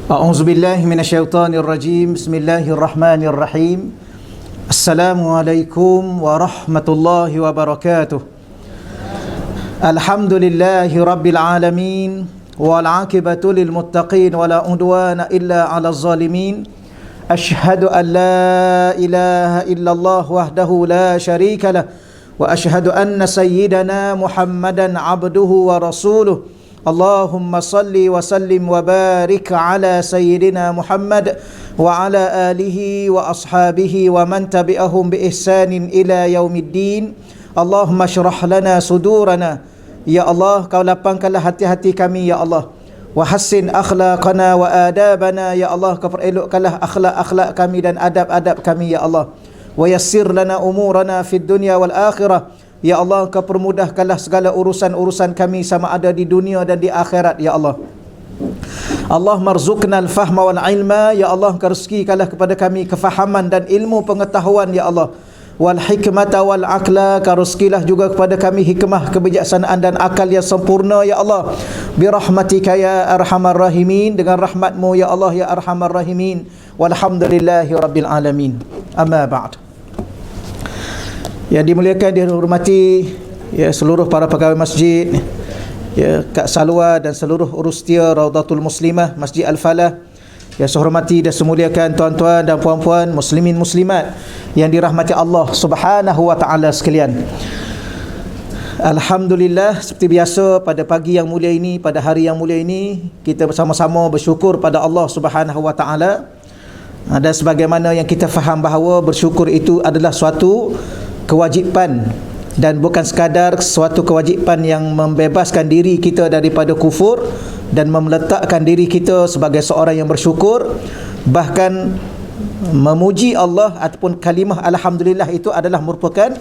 A'udzubillahi minasyaitonirrajim. Bismillahirrahmanirrahim. Assalamualaikum warahmatullahi wabarakatuh. Alhamdulillahi rabbil alamin wal 'aqibatu lil muttaqin wala udwana illa 'alal zalimin. Asyhadu an la ilaha illallah wahdahu la syarika lah wa asyhadu anna sayyidana Muhammadan 'abduhu wa rasuluh. Allahumma salli wa sallim wa barik ala sayyidina Muhammad wa ala alihi wa ashabihi wa man tabi'ahum bi ihsanin ila yaumiddin. Allahumma syrah lana sudurana, ya Allah, kau lapangkanlah hati-hati kami, ya Allah. Wa hassin akhlaqana wa adabana, ya Allah, kau perelokkanlah akhlak-akhlak kami dan adab-adab kami, ya Allah. Wa yassir lana umurana fid dunya wal akhirah, ya Allah, kau permudahkanlah segala urusan-urusan kami sama ada di dunia dan di akhirat, ya Allah. Allah marzuqna al-fahma wal ilma, ya Allah, kau rezekikanlah kepada kami kefahaman dan ilmu pengetahuan, ya Allah. Wal hikmata wal aqla, kau rezekilah juga kepada kami hikmah, kebijaksanaan dan akal yang sempurna, ya Allah. Bi rahmatika ya arhamar rahimin, dengan rahmatmu ya Allah ya arhamar rahimin. Walhamdulillahi rabbil alamin. Amma ba'd. Yang dimuliakan, dihormati ya seluruh para pegawai masjid, ya Kak Salwa dan seluruh urustia Raudatul Muslimah Masjid Al-Falah. Ya saya hormati dan semuliakan tuan-tuan dan puan-puan muslimin muslimat yang dirahmati Allah Subhanahu wa taala sekalian. Alhamdulillah, seperti biasa pada pagi yang mulia ini, pada hari yang mulia ini, kita bersama-sama bersyukur pada Allah Subhanahu wa taala. Dan sebagaimana yang kita faham bahawa bersyukur itu adalah suatu kewajipan dan bukan sekadar suatu kewajipan yang membebaskan diri kita daripada kufur dan meletakkan diri kita sebagai seorang yang bersyukur. Bahkan memuji Allah ataupun kalimah alhamdulillah itu adalah merupakan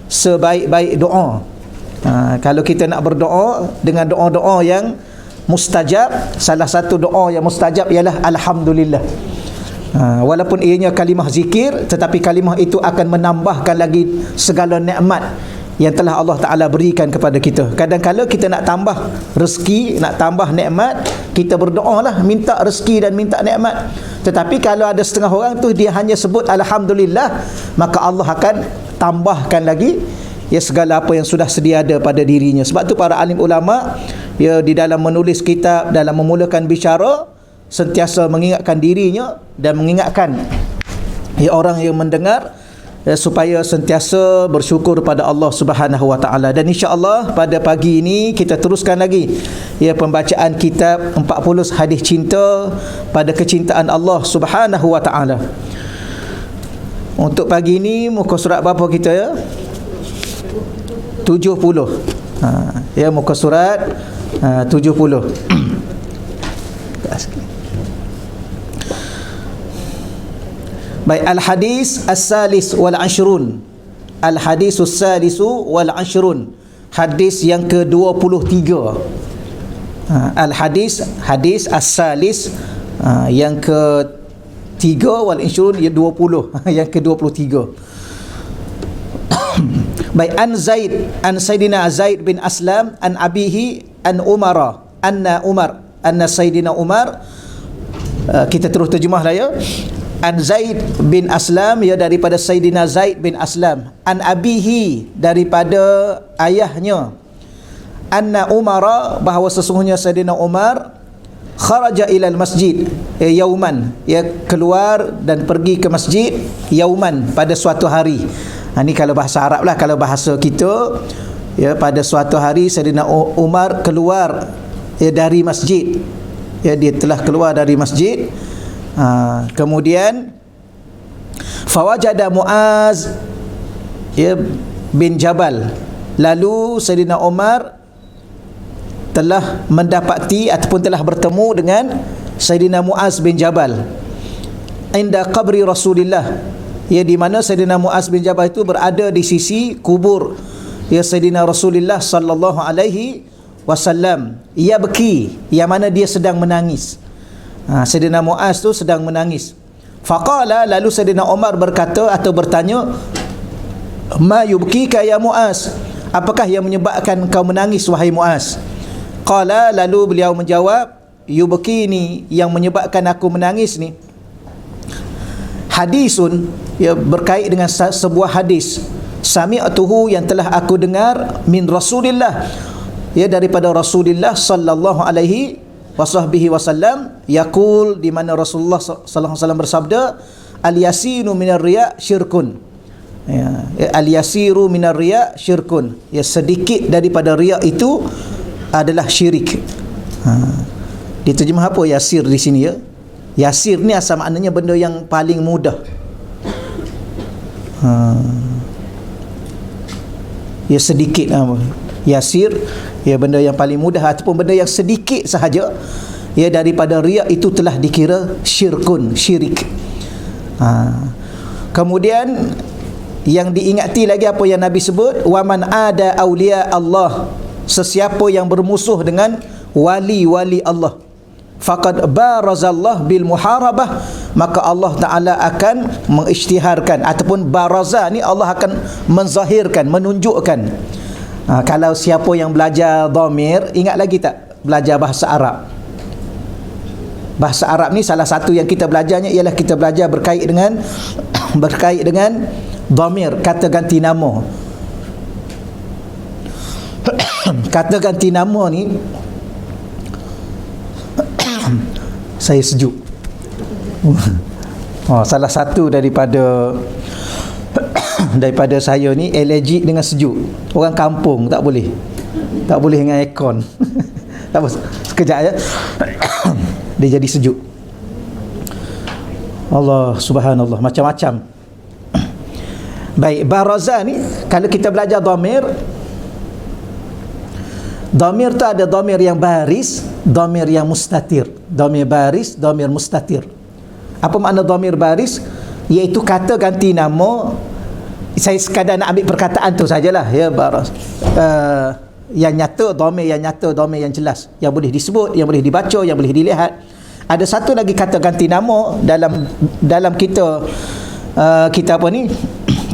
sebaik-baik doa. Kalau kita nak berdoa dengan doa-doa yang mustajab, salah satu doa yang mustajab ialah alhamdulillah. Walaupun ianya kalimah zikir, tetapi kalimah itu akan menambahkan lagi segala nikmat yang telah Allah Ta'ala berikan kepada kita. Kadang-kadang kita nak tambah rezeki, nak tambah nikmat, kita berdoa lah, minta rezeki dan minta nikmat. Tetapi kalau ada setengah orang tu dia hanya sebut alhamdulillah, maka Allah akan tambahkan lagi ya segala apa yang sudah sedia ada pada dirinya. Sebab tu para alim ulama ya di dalam menulis kitab, dalam memulakan bicara, sentiasa mengingatkan dirinya dan mengingatkan ya orang yang mendengar supaya sentiasa bersyukur pada Allah Subhanahu wa taala. Dan insya-Allah pada pagi ini kita teruskan lagi ya pembacaan kitab 40 hadis cinta pada kecintaan Allah Subhanahu wa taala. Untuk pagi ini muka surat berapa kita ya? 70. Ya muka surat 70. Baik, al-hadis as-salis wal ashrun. Al-hadis as-salisu wal ashrun. Hadis yang ke-23. Al-hadis as-salis yang ke-3 wal ashrun yang 20 yang ke-23. Baik, an Sayyidina Zaid bin Aslam an abihi an Umar anna Sayyidina Umar. Kita terus terjemahlah ya. An Zaid bin Aslam, ya daripada Sayyidina Zaid bin Aslam, an abihi daripada ayahnya, anna Umar, bahawa sesungguhnya Sayyidina Umar, kharaja ilal masjid yauman, ya keluar dan pergi ke masjid, yauman pada suatu hari. Ini kalau bahasa Arab lah, kalau bahasa kita ya pada suatu hari Sayyidina Umar keluar ya dari masjid, ya dia telah keluar dari masjid. Kemudian fawajada Muaz ya bin Jabal, lalu Sayyidina Umar telah mendapati ataupun telah bertemu dengan Sayyidina Muaz bin Jabal inda qabri Rasulillah, ya di mana Sayyidina Muaz bin Jabal itu berada di sisi kubur ya Sayyidina Rasulullah sallallahu alaihi wasallam. Ia beki, yang mana dia sedang menangis. Sayyidina Muaz tu sedang menangis. Faqala, lalu Sayyidina Umar berkata atau bertanya, ma yubkika ya Muaz, apakah yang menyebabkan kau menangis wahai Muaz? Qala, lalu beliau menjawab, yubkini, yang menyebabkan aku menangis ni hadisun, ya, berkait dengan sebuah hadis, sami'tuhu, yang telah aku dengar, min Rasulillah, ya, daripada Rasulullah sallallahu alaihi wasallam, yaqul, di mana Rasulullah sallallahu alaihi wasallam bersabda, al-yasinu minar riya syirkun, ya, al-yasiru minar riya syirkun, ya, sedikit daripada riya itu adalah syirik. Diterjemah apa yasir di sini, ya? Yasir ni asal maknanya benda yang paling mudah. Ya, sedikit apa? Yasir, ya, benda yang paling mudah ataupun benda yang sedikit sahaja, ya, daripada riya itu telah dikira syirkun, syirik. Kemudian yang diingati lagi apa yang Nabi sebut, wa man ada auliya Allah, sesiapa yang bermusuh dengan wali-wali Allah, faqad barazallah bil muharabah, maka Allah Ta'ala akan mengisytiharkan, ataupun baraza ni Allah akan menzahirkan, menunjukkan. Kalau siapa yang belajar dhamir, ingat lagi tak belajar bahasa Arab? Bahasa Arab ni salah satu yang kita belajarnya ialah kita belajar berkait dengan dhamir, kata ganti nama. Kata ganti nama ni saya sejuk. Salah satu daripada saya ni allergic dengan sejuk. Orang kampung tak boleh dengan aircon. Tak apa, sekejap ya. Dia jadi sejuk. Allah subhanallah, macam-macam. Baik, baraza ni kalau kita belajar dhamir tu ada dhamir yang baris, dhamir yang mustatir. Dhamir baris, dhamir mustatir. Apa makna dhamir baris? Iaitu kata ganti nama. Saya sekadar nak ambil perkataan tu sajalah, ya, baras. Yang nyata, dhamir yang nyata, dhamir yang jelas, yang boleh disebut, yang boleh dibaca, yang boleh dilihat. Ada satu lagi kata ganti nama dalam kita apa ni?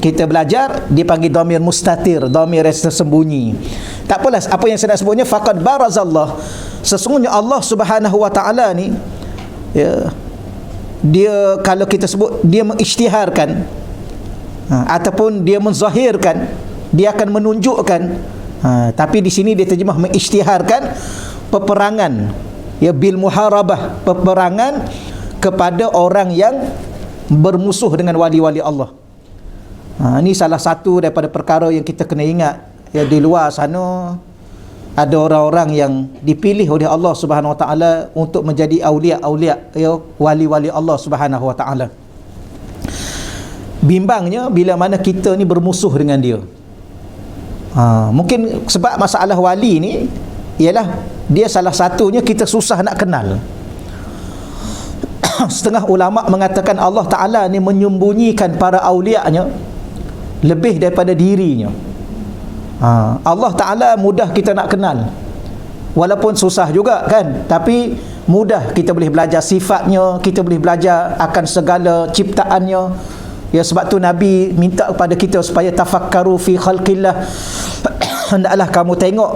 Kita belajar, dia panggil dhamir mustatir, dhamir yang tersembunyi. Tak apalah, apa yang saya nak sebutnya, faqad barazallah, sesungguhnya Allah Subhanahu wa taala ni, ya, dia kalau kita sebut dia mengisytiharkan, ataupun dia menzahirkan, dia akan menunjukkan, tapi di sini dia terjemah mengisytiharkan peperangan, ya, bil muharabah, peperangan kepada orang yang bermusuh dengan wali-wali Allah. Ini salah satu daripada perkara yang kita kena ingat, ya, di luar sana ada orang-orang yang dipilih oleh Allah Subhanahu wa taala untuk menjadi aulia-aulia, ya, wali-wali Allah Subhanahu wa taala. Bimbangnya bila mana kita ni bermusuh dengan dia. Mungkin sebab masalah wali ni ialah dia salah satunya kita susah nak kenal. Setengah ulama mengatakan Allah Ta'ala ni menyembunyikan para aulia'nya lebih daripada dirinya. Allah Ta'ala mudah kita nak kenal, walaupun susah juga kan, tapi mudah kita boleh belajar sifatnya, kita boleh belajar akan segala ciptaannya. Ya, sebab tu Nabi minta kepada kita supaya tafakkaru fi khalqillah, hendaklah kamu tengok,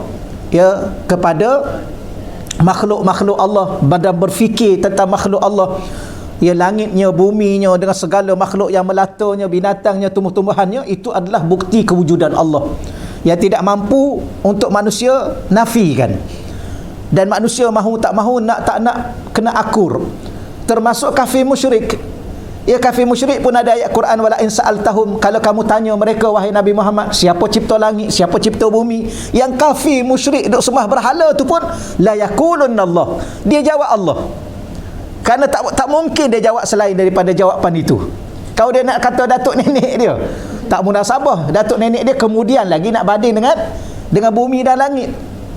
ya, kepada makhluk-makhluk Allah, dan berfikir tentang makhluk Allah, ya, langitnya, buminya, dengan segala makhluk yang melatanya, binatangnya, tumbuh-tumbuhannya, itu adalah bukti kewujudan Allah yang tidak mampu untuk manusia nafikan. Dan manusia mahu tak mahu, nak tak nak, kena akur. Termasuk kafir musyrik. Ya, kafir musyrik pun ada ayat Quran, wala in sa'altahum, kalau kamu tanya mereka wahai Nabi Muhammad, siapa cipta langit, siapa cipta bumi. Yang kafir musyrik duk sembah berhala tu pun la yaqulunna Allah, dia jawab Allah. Kerana tak mungkin dia jawab selain daripada jawapan itu. Kalau dia nak kata datuk nenek dia, tak munasabah. Datuk nenek dia kemudian lagi nak banding dengan bumi dan langit.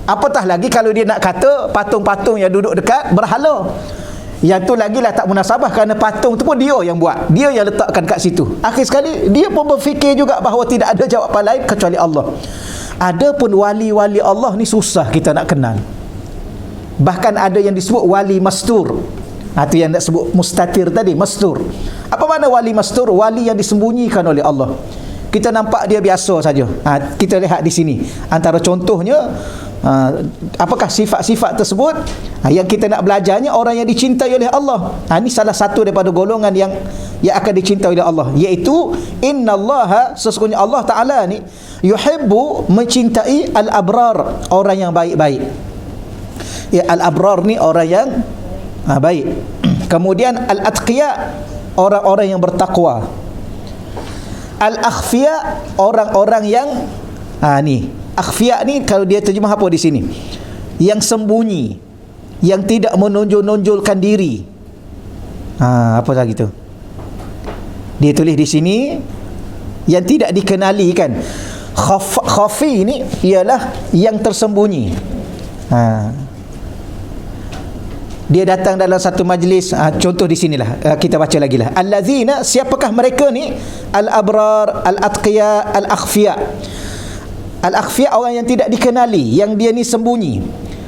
Apatah lagi kalau dia nak kata patung-patung yang duduk dekat berhala. Yang tu lagi lah tak munasabah, kerana patung tu pun dia yang buat, dia yang letakkan kat situ. Akhir sekali dia pun berfikir juga bahawa tidak ada jawapan lain kecuali Allah. Adapun wali-wali Allah ni susah kita nak kenal. Bahkan ada yang disebut wali mastur. Itu yang nak sebut mustatir tadi, mastur. Apa makna wali mastur? Wali yang disembunyikan oleh Allah. kita nampak dia biasa saja. Kita lihat di sini antara contohnya, apakah sifat-sifat tersebut yang kita nak belajarnya orang yang dicintai oleh Allah. Ini salah satu daripada golongan yang akan dicintai oleh Allah, iaitu innallaha, sesungguhnya Allah Ta'ala ni yuhibbu, mencintai al-abrar, orang yang baik-baik. Ya, al-abrar ni orang yang baik. Kemudian al-atqiya, orang-orang yang bertakwa. Al-akhfiya, orang-orang yang ni, akhfiya ni kalau dia terjemah apa di sini? Yang sembunyi, yang tidak menonjol-nonjolkan diri. Apa lagi tu? Dia tulis di sini yang tidak dikenali kan. Khafi ni ialah yang tersembunyi. Dia datang dalam satu majlis, contoh di sinilah, kita baca lagi lah. Allazina, siapakah mereka ni? Al-abrar, al-atqiya, al-akhfiya. Al-akhfiya, orang yang tidak dikenali, yang dia ni sembunyi.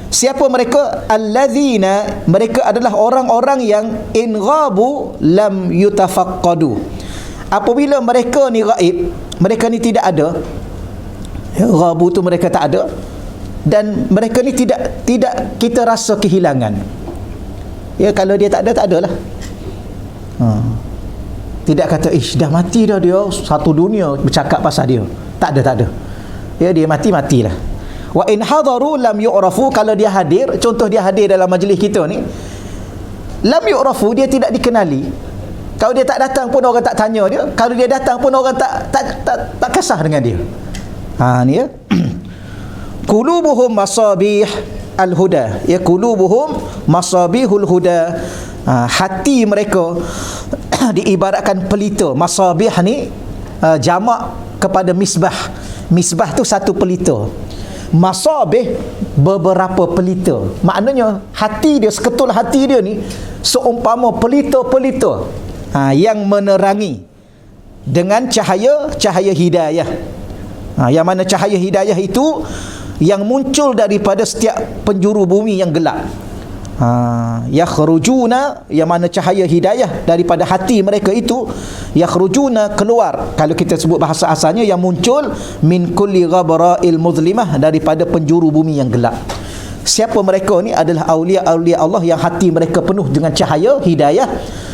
Siapa mereka? Allazina, mereka adalah orang-orang yang in ghabu lam yutafaqqadu. Apabila mereka ni ghaib, mereka ni tidak ada, ghabu tu mereka tak ada, dan mereka ni tidak kita rasa kehilangan. Ya, kalau dia tak ada, tak adalah. Tidak kata, dah mati dah dia, satu dunia bercakap pasal dia. Tak ada. Ya, dia matilah. Wa in hadaru lam yu'rafu, kalau dia hadir, contoh dia hadir dalam majlis kita ni, lam yu'rafu, dia tidak dikenali. Kalau dia tak datang pun orang tak tanya dia, kalau dia datang pun orang tak kisah dengan dia. Ni ya. Qulubuhum masabih al-huda, ya, qulubuhum masabihul huda. Hati mereka diibaratkan pelita. Masabih ni jamak kepada misbah. Misbah tu satu pelita. Masabih beberapa pelita. Maknanya hati dia, seketul hati dia ni seumpama pelita-pelita yang menerangi dengan cahaya hidayah. Yang mana cahaya hidayah itu yang muncul daripada setiap penjuru bumi yang gelap. Yakhrujuna, yang mana cahaya hidayah daripada hati mereka itu, yakhrujuna, keluar, kalau kita sebut bahasa asalnya, yang muncul min kulli ghabra'il muzlimah, daripada penjuru bumi yang gelap. Siapa mereka ni? Adalah aulia-aulia Allah yang hati mereka penuh dengan cahaya hidayah.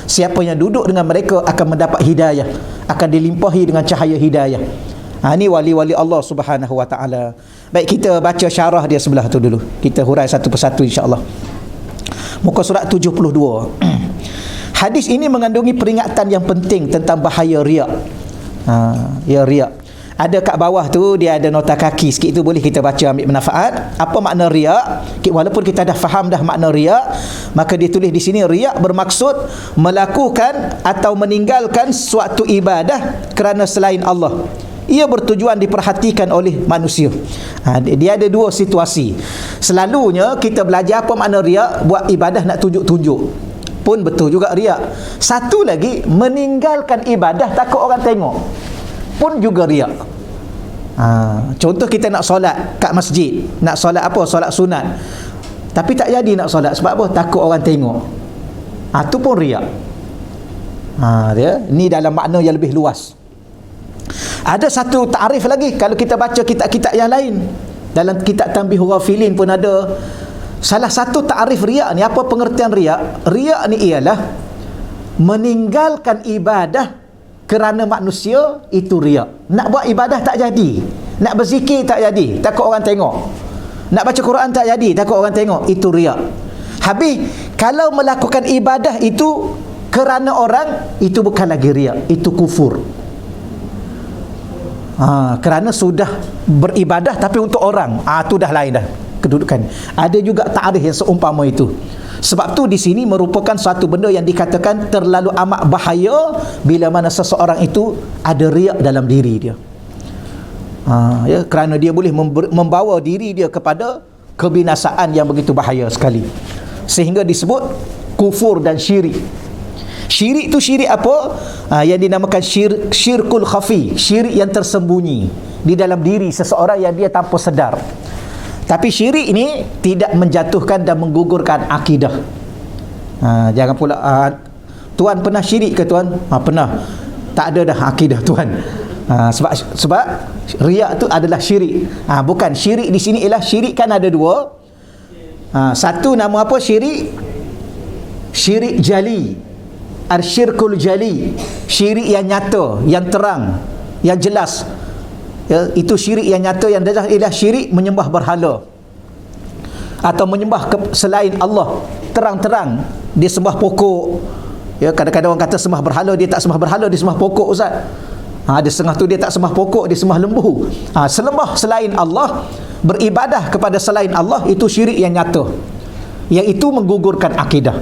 Siapa yang duduk dengan mereka akan mendapat hidayah, akan dilimpahi dengan cahaya hidayah. Ini wali-wali Allah Subhanahu wa ta'ala. Baik, kita baca syarah dia sebelah tu dulu. Kita hurai satu persatu insya-Allah. Muka surat 72. Hadis ini mengandungi peringatan yang penting tentang bahaya riak. Ya, riak. Ada kat bawah tu dia ada nota kaki sikit, tu boleh kita baca, ambil manfaat. Apa makna riak? Walaupun kita dah faham dah makna riak, maka dia tulis di sini, riak bermaksud melakukan atau meninggalkan suatu ibadah kerana selain Allah. Ia bertujuan diperhatikan oleh manusia. Dia ada dua situasi. Selalunya kita belajar apa makna riak, buat ibadah nak tunjuk-tunjuk, pun betul juga riak. Satu lagi, meninggalkan ibadah takut orang tengok, pun juga riak. Contoh kita nak solat kat masjid, nak solat apa? Solat sunat, tapi tak jadi nak solat. Sebab apa? Takut orang tengok. Tu pun riak. Ni dalam makna yang lebih luas. Ada satu takrif lagi kalau kita baca kitab-kitab yang lain. Dalam kitab Tanbihul Ghafilin pun ada salah satu takrif riak ni. Apa pengertian riak? Riak ni ialah meninggalkan ibadah kerana manusia, itu riak. Nak buat ibadah tak jadi, nak berzikir tak jadi, takut orang tengok, nak baca Quran tak jadi, takut orang tengok, itu riak. Habis kalau melakukan ibadah itu kerana orang, itu bukan lagi riak, itu kufur. Kerana sudah beribadah tapi untuk orang, tu dah lain dah kedudukan. Ada juga takrif yang seumpama itu. Sebab tu di sini merupakan satu benda yang dikatakan terlalu amat bahaya bila mana seseorang itu ada riak dalam diri dia. Ya, kerana dia boleh membawa diri dia kepada kebinasaan yang begitu bahaya sekali, sehingga disebut kufur dan syirik. Syirik tu syirik apa? Yang dinamakan syirkul khafi, syirik yang tersembunyi di dalam diri seseorang yang dia tanpa sedar. Tapi syirik ini tidak menjatuhkan dan menggugurkan akidah. Jangan pula Tuan pernah syirik ke Tuan? Pernah. Tak ada dah akidah Tuan. Sebab riak tu adalah syirik. Bukan syirik di sini ialah syirik kan ada dua. Satu nama apa syirik? Syirik jali. Ar-syirkul jali. Syirik yang nyata, yang terang, yang jelas. Ya, itu syirik yang nyata yang jelas ialah syirik menyembah berhala atau menyembah selain Allah. Terang-terang dia sembah pokok. Ya, kadang-kadang orang kata sembah berhala, dia tak sembah berhala, dia sembah pokok ustaz. Ada setengah tu dia tak sembah pokok, dia sembah lembu. Sembah selain Allah, beribadah kepada selain Allah, itu syirik yang nyata, iaitu menggugurkan akidah.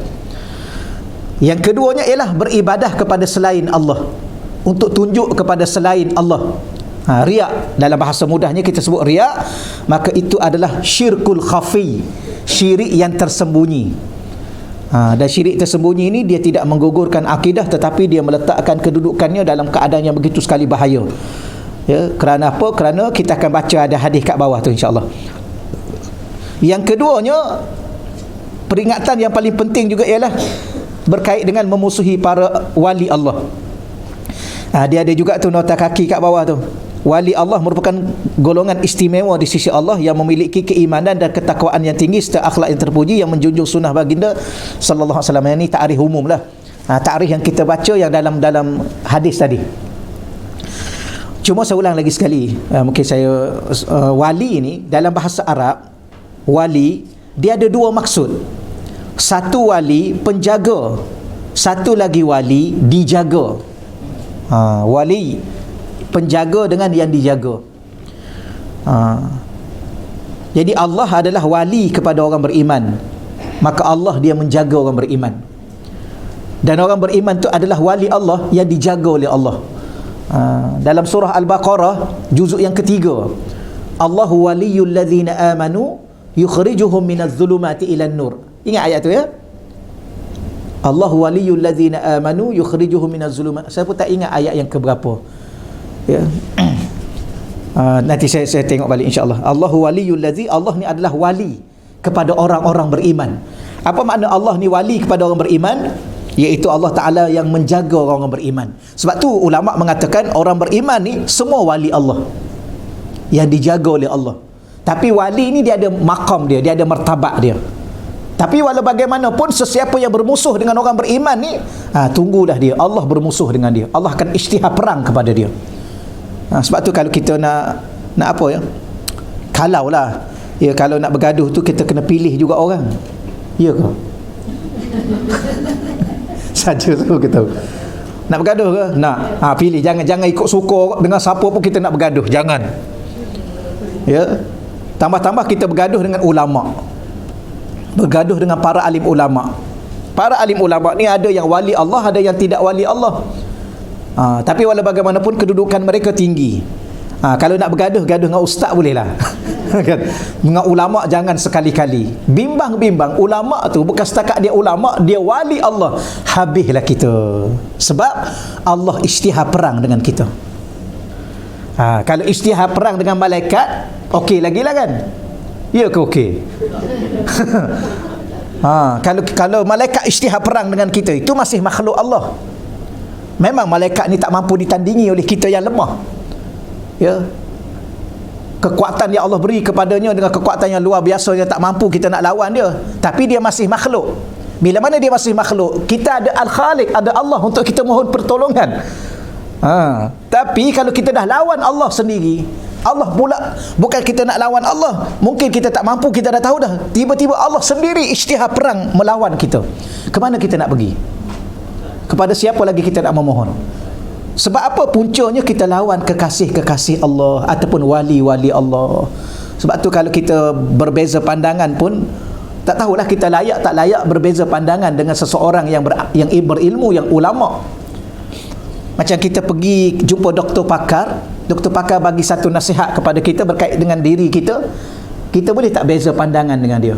Yang keduanya ialah beribadah kepada selain Allah, untuk tunjuk kepada selain Allah. Riak, dalam bahasa mudahnya kita sebut riak, maka itu adalah syirkul khafi, syirik yang tersembunyi. Dan syirik tersembunyi ini dia tidak menggugurkan akidah, tetapi dia meletakkan kedudukannya dalam keadaan yang begitu sekali bahaya. Ya, kerana apa? Kerana kita akan baca ada hadis kat bawah tu insya-Allah. Yang keduanya, peringatan yang paling penting juga ialah berkait dengan memusuhi para wali Allah. Dia ada juga tu nota kaki kat bawah tu. Wali Allah merupakan golongan istimewa di sisi Allah yang memiliki keimanan dan ketakwaan yang tinggi serta akhlak yang terpuji, yang menjunjung sunnah baginda sallallahu alaihi wasallam. Ini takrif umum lah. Takrif yang kita baca yang dalam hadis tadi. Cuma saya ulang lagi sekali, mungkin saya wali ini dalam bahasa Arab, wali dia ada dua maksud. Satu wali penjaga, satu lagi wali dijaga. Wali penjaga dengan yang dijaga. Jadi Allah adalah wali kepada orang beriman, maka Allah dia menjaga orang beriman. Dan orang beriman tu adalah wali Allah yang dijaga oleh Allah. Dalam surah Al-Baqarah juzuk yang ketiga, Allahu waliyul ladzina amanu yukhrijuhum minadh dhulumati ilan nur. Ingat ayat tu ya? Allahu waliyul ladzina amanu yukhrijuhum minadh dhulumati. Saya pun tak ingat ayat yang keberapa. Ya. Nanti saya tengok balik insya-Allah. Allahu waliyul ladzi, Allah ni adalah wali kepada orang-orang beriman. Apa makna Allah ni wali kepada orang beriman? Iaitu Allah Ta'ala yang menjaga orang-orang beriman. Sebab tu ulama' mengatakan orang beriman ni semua wali Allah, yang dijaga oleh Allah. Tapi wali ni dia ada maqam dia, dia ada martabat dia. Tapi walau bagaimanapun, sesiapa yang bermusuh dengan orang beriman ni, tunggulah dia, Allah bermusuh dengan dia, Allah akan isytihar perang kepada dia. Sebab tu kalau kita nak apa ya, kalau lah ya, kalau nak bergaduh tu kita kena pilih juga orang. Ya ke? Saja tu kita nak bergaduh ke? Nak. Pilih, jangan ikut suka dengan siapa pun kita nak bergaduh, jangan. Ya. Tambah-tambah kita bergaduh dengan ulama, bergaduh dengan para alim ulama. Para alim ulama ni ada yang wali Allah, ada yang tidak wali Allah. Tapi walau bagaimanapun kedudukan mereka tinggi. Kalau nak bergaduh, gaduh dengan ustaz boleh lah. Dengan ulama jangan sekali-kali. Bimbang-bimbang ulama tu bukan setakat dia ulama, dia wali Allah, habislah kita. Sebab Allah isytihar perang dengan kita. Kalau isytihar perang dengan malaikat, okey lagi lah kan? Ya ke okey? Kalau malaikat isytihar perang dengan kita, itu masih makhluk Allah. Memang malaikat ni tak mampu ditandingi oleh kita yang lemah. Ya. Kekuatan yang Allah beri kepadanya dengan kekuatan yang luar biasa yang tak mampu kita nak lawan dia. Tapi dia masih makhluk. Bila mana dia masih makhluk, kita ada Al-Khaliq, ada Allah untuk kita mohon pertolongan. Tapi kalau kita dah lawan Allah sendiri, Allah pula bukan kita nak lawan Allah, mungkin kita tak mampu, kita dah tahu dah, tiba-tiba Allah sendiri isytihar perang melawan kita. Kemana kita nak pergi? Kepada siapa lagi kita nak memohon? Sebab apa? Puncanya kita lawan kekasih-kekasih Allah ataupun wali-wali Allah. Sebab tu kalau kita berbeza pandangan pun, tak tahulah kita layak tak layak berbeza pandangan dengan seseorang yang berilmu, yang ulama. Macam kita pergi jumpa doktor pakar bagi satu nasihat kepada kita berkait dengan diri kita, kita boleh tak beza pandangan dengan dia?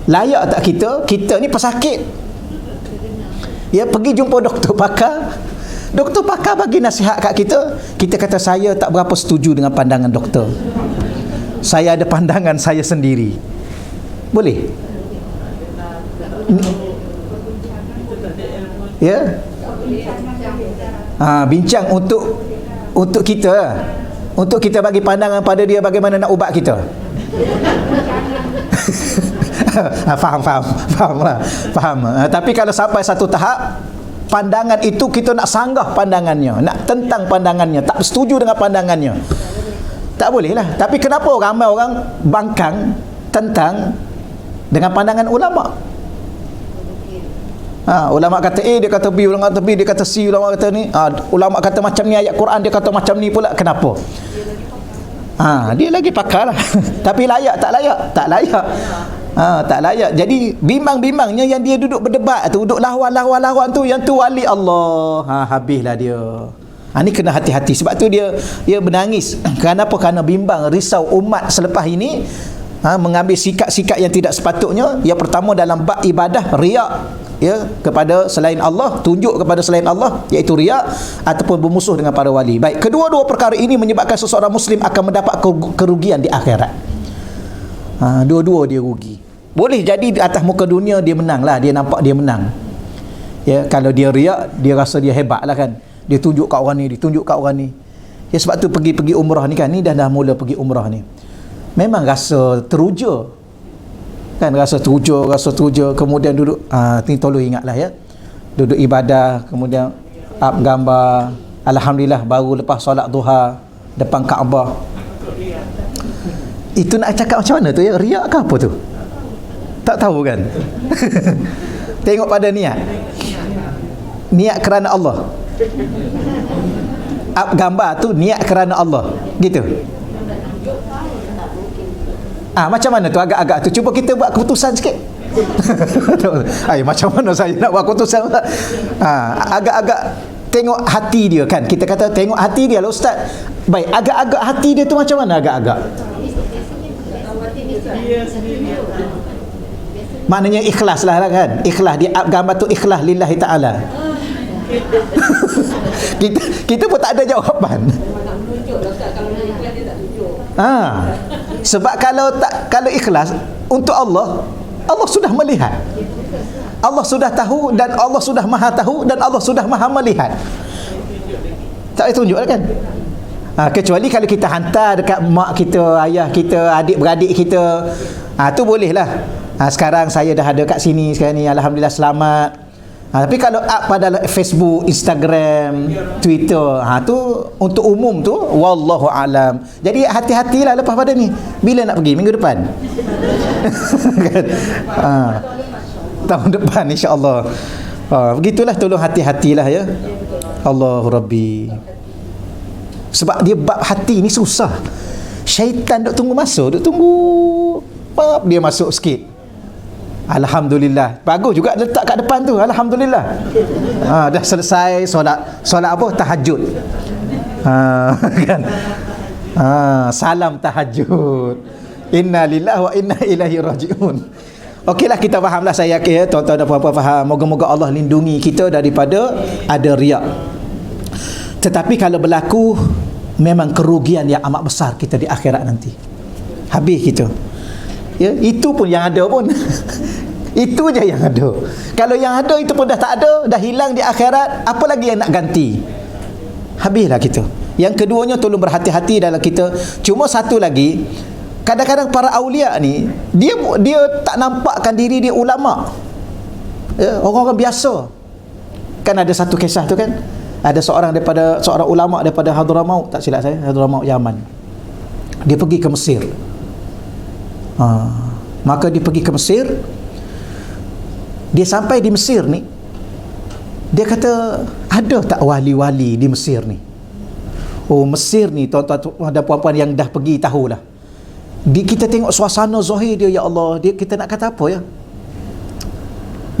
Layak tak kita ni pesakit, ya, pergi jumpa doktor pakar bagi nasihat kat kita, kita kata saya tak berapa setuju dengan pandangan doktor, saya ada pandangan saya sendiri. Boleh? Ya. Bincang untuk kita bagi pandangan pada dia bagaimana nak ubat kita. Faham lah. Tapi kalau sampai satu tahap pandangan itu kita nak sanggah pandangannya, nak tentang pandangannya, tak setuju dengan pandangannya, tak boleh lah. Tapi kenapa ramai orang bangkang tentang dengan pandangan ulama? Ulama kata A, dia kata B, ulama kata B, dia kata C, ulama kata ni, ulama kata macam ni ayat Quran, dia kata macam ni pula. Kenapa? Dia lagi pakar lah. Tapi layak tak layak? Tak layak. Tak layak. Jadi bimbang-bimbangnya yang dia duduk berdebat tu, duduk lawan tu, yang tu wali Allah. Habislah dia. Ni kena hati-hati. Sebab tu dia menangis. Kenapa? Kerana bimbang, risau umat selepas ini mengambil sikap-sikap yang tidak sepatutnya. Yang pertama dalam bab ibadah, riak, kepada selain Allah, tunjuk kepada selain Allah, iaitu riak, ataupun bermusuh dengan para wali. Baik, kedua-dua perkara ini menyebabkan seseorang Muslim akan mendapat kerugian di akhirat. Dua-dua dia rugi. Boleh jadi di atas muka dunia dia menang lah, dia nampak dia menang. Kalau dia riak, dia rasa dia hebat lah kan, dia tunjuk kat orang ni, dia tunjuk kat orang ni. Sebab tu pergi umrah ni kan, ni dah mula pergi umrah ni, memang rasa teruja kan, rasa teruja, kemudian duduk, ni tolong ingatlah duduk ibadah, kemudian up gambar, alhamdulillah baru lepas solat duha depan Kaabah. Itu nak cakap macam mana tu riak ke apa tu? Tak tahu kan. Tengok pada niat kerana Allah. Up gambar tu niat kerana Allah, gitu. Macam mana tu agak-agak tu? Cuba kita buat keputusan sikit. Macam mana saya nak buat keputusan? Agak-agak tengok hati dia kan. Kita kata tengok hati dia lah Ustaz. Baik, agak-agak hati dia tu macam mana agak-agak? Maknanya ikhlas lah kan. Ikhlas, dia gambar tu ikhlas lillahi ta'ala. kita pun tak ada jawapan. Sebab kalau ikhlas untuk Allah sudah melihat, Allah sudah tahu, dan Allah sudah maha tahu, dan Allah sudah maha melihat. Tak boleh tunjuk kan? Kecuali kalau kita hantar dekat mak kita, ayah kita, adik-beradik kita, tu boleh lah. Sekarang saya dah ada kat sini sekarang ni, alhamdulillah selamat. Tapi kalau up pada Facebook, Instagram, Twitter, tu untuk umum tu, wallahu alam. Jadi hati-hatilah lepas pada ni. Bila nak pergi? Minggu depan. Kan? Tahun depan insya-Allah. Begitulah, tolong hati-hatilah ya. Allahu Rabbi. Sebab dia bab hati ni susah. Syaitan duk tunggu masuk, duk tunggu bab dia masuk sikit. Alhamdulillah. Bagus juga letak kat depan tu. Alhamdulillah. Dah selesai solat apa? Tahajud. Kan? Salam tahajud. Inna lillahi wa inna ilaihi raji'un. Okeylah, kita fahamlah, saya yakin tuan-tuan dan puan-puan faham. Moga-moga Allah lindungi kita daripada ada riak. Tetapi kalau berlaku, memang kerugian yang amat besar kita di akhirat nanti. Habis kita. Itu pun yang ada pun. Itu je yang ada. Kalau yang ada itu pun dah tak ada, dah hilang di akhirat, apa lagi yang nak ganti? Habislah kita. Yang keduanya, tolong berhati-hati dalam kita. Cuma satu lagi, kadang-kadang para awliya ni, dia tak nampakkan diri dia ulama. Orang-orang biasa. Kan ada satu kisah tu kan, ada seorang ulama daripada Hadramaut, tak silap saya, Hadramaut Yaman. Dia pergi ke Mesir. Maka dia pergi ke Mesir. Dia sampai di Mesir ni, dia kata, ada tak wali-wali di Mesir ni? Mesir ni, tuan-tuan dan puan-puan yang dah pergi tahulah. Kita tengok suasana zahir dia, ya Allah, kita nak kata apa ya?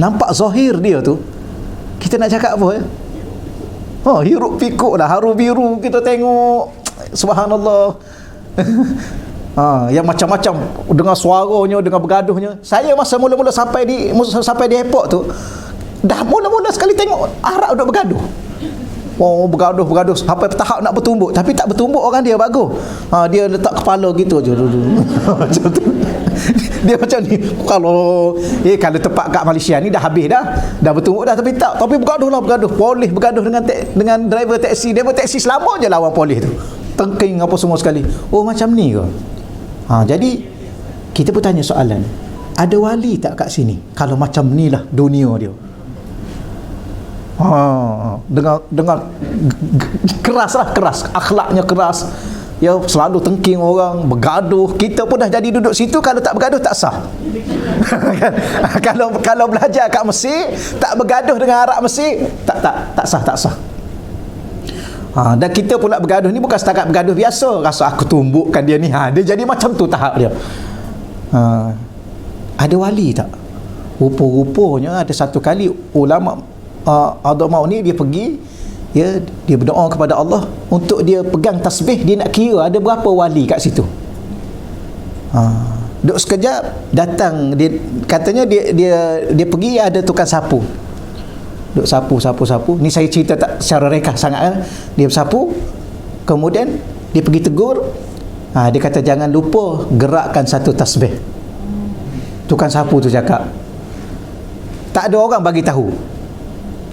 Nampak zahir dia tu, kita nak cakap apa ya? Hiruk pikuk lah, haru biru kita tengok, subhanallah. Yang macam-macam, dengan suaranya, dengan bergaduhnya. Saya masa mula-mula sampai di airport tu, dah mula-mula sekali tengok Arab duk bergaduh. Oh, bergaduh sampai tahap nak bertumbuk, tapi tak bertumbuk orang dia bagus. Dia letak kepala gitu je dulu. Macam tu. Dia macam ni. Kalau tempat kat Malaysia ni dah habis dah bertumbuk dah, tapi bergaduh. Polis bergaduh dengan driver taksi. Driver taksi selama je lawan polis tu. Tengking apa semua sekali. Oh, macam ni ke? Jadi kita pun tanya soalan, ada wali tak kat sini kalau macam ni lah dunia dia? Dengan keras, akhlaknya keras, ya, selalu tengking orang, bergaduh. Kita pun dah jadi duduk situ, kalau tak bergaduh tak sah. Kalau belajar kat Mesir tak bergaduh dengan Arab Mesir, tak sah. Dan kita pula bergaduh ni bukan setakat bergaduh biasa, rasa aku tumbukkan dia ni, dia jadi macam tu tahap dia. Ada wali tak? Rupa-rupanya ada satu kali ulama Adamau ni dia pergi, dia berdoa kepada Allah untuk dia pegang tasbih, dia nak kira ada berapa wali kat situ. Duk sekejap datang dia, katanya dia pergi, ada tukang sapu. Duk sapu. Ni saya cerita tak secara rekah sangat kan. Dia sapu, kemudian dia pergi tegur. Dia kata jangan lupa gerakkan satu tasbih. Tukang sapu tu cakap. Tak ada orang bagi tahu.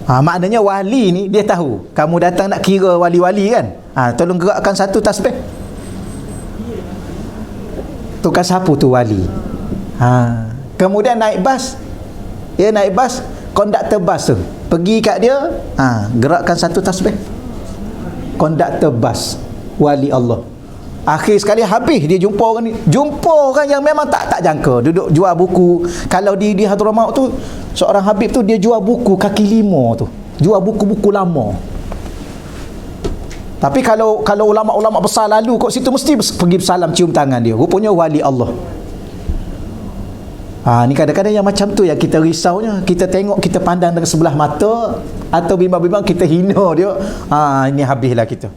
Maknanya wali ni dia tahu. Kamu datang nak kira wali-wali kan? Tolong gerakkan satu tasbih. Tukang sapu tu wali. Kemudian naik bas. Konduktor bas tu pergi kat dia, gerakkan satu tasbih. Konduktor bas wali Allah. Akhir sekali habis dia jumpa orang yang memang tak jangka, duduk jual buku. Kalau di Hadramaut tu, seorang Habib tu dia jual buku kaki lima tu, jual buku-buku lama. Tapi kalau ulama-ulama besar lalu kat situ mesti pergi bersalam, cium tangan dia. Rupanya wali Allah. Ni kadang-kadang yang macam tu yang kita risaunya. Kita tengok, kita pandang dengan sebelah mata, atau bimbang-bimbang kita hina dia. Ini habislah kita.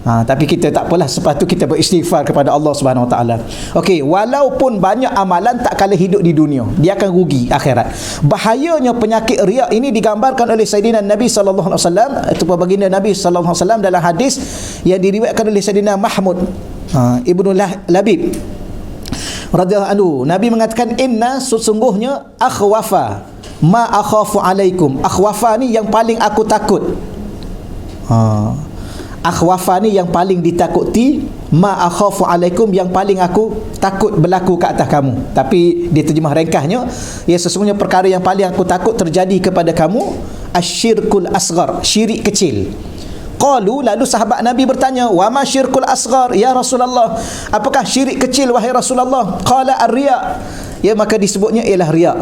Tapi kita tak apalah, selepas tu kita beristighfar kepada Allah Subhanahu Wa Taala. Okey, walaupun banyak amalan tak kala hidup di dunia, dia akan rugi akhirat. Bahayanya penyakit riak ini digambarkan oleh Sayyidina Nabi sallallahu alaihi wasallam, itu baginda Nabi sallallahu alaihi wasallam dalam hadis yang diriwayatkan oleh Sayyidina Mahmud Ibnu Labib radhiyallahu anhu. Nabi mengatakan, inna sesungguhnya akhwafa ma akhafu alaikum. Akhwafa ni yang paling aku takut. Akhwafa ni yang paling ditakuti, ma akhafu alaikum yang paling aku takut berlaku ke atas kamu. Tapi dia terjemah ringkasnya, sesungguhnya perkara yang paling aku takut terjadi kepada kamu, asyirkul asghar, syirik kecil. Qalu, lalu sahabat Nabi bertanya, wa ma syirkul asghar ya Rasulullah, apakah syirik kecil wahai Rasulullah? Qala ar-riya, maka disebutnya ialah riya.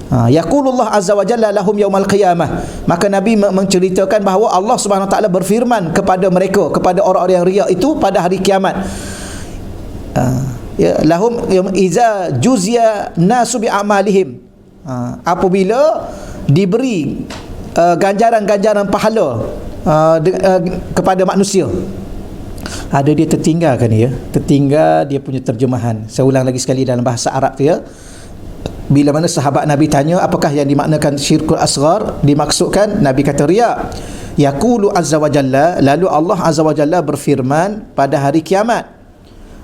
Yaqulullah azza wa jalla lahum yaumal qiyamah, maka Nabi menceritakan bahawa Allah Subhanahu wa taala berfirman kepada mereka, kepada orang-orang yang riya itu pada hari kiamat, lahum iza juzia nasu bi amalihim, apabila diberi ganjaran-ganjaran pahala kepada manusia. Ada dia tertinggalkan tertinggal dia punya terjemahan. Saya ulang lagi sekali dalam bahasa Arab tu Bila mana sahabat Nabi tanya apakah yang dimaknakan syirkul asghar, dimaksudkan, Nabi kata riya. Yaqulu azza wa jalla, lalu Allah azza wa jalla berfirman pada hari kiamat.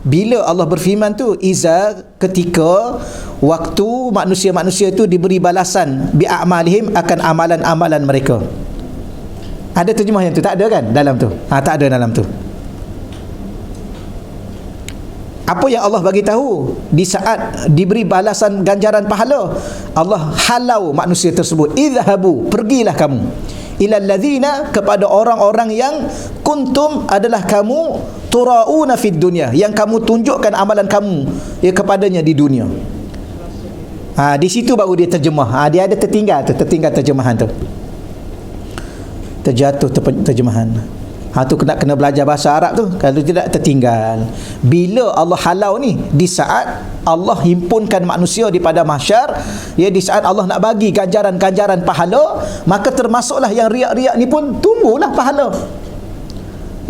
Bila Allah berfirman tu, iza, ketika waktu manusia-manusia itu diberi balasan bi a'malihim, akan amalan-amalan mereka. Ada terjemah yang tu? Tak ada kan dalam tu? Tak ada dalam tu. Apa yang Allah bagi tahu di saat diberi balasan ganjaran pahala, Allah halau manusia tersebut, idhabu, pergilah kamu, ilal ladzina, kepada orang-orang yang kuntum, adalah kamu, turauna fid dunya, yang kamu tunjukkan amalan kamu kepadanya di dunia. Di situ baru dia terjemah. Dia ada tertinggal terjemahan tu, terjatuh terjemahan. Tu kena belajar bahasa Arab tu, kalau tidak tertinggal. Bila Allah halau ni, di saat Allah himpunkan manusia di pada mahsyar, di saat Allah nak bagi ganjaran-ganjaran pahala, maka termasuklah yang riak-riak ni pun tumbuhlah pahala.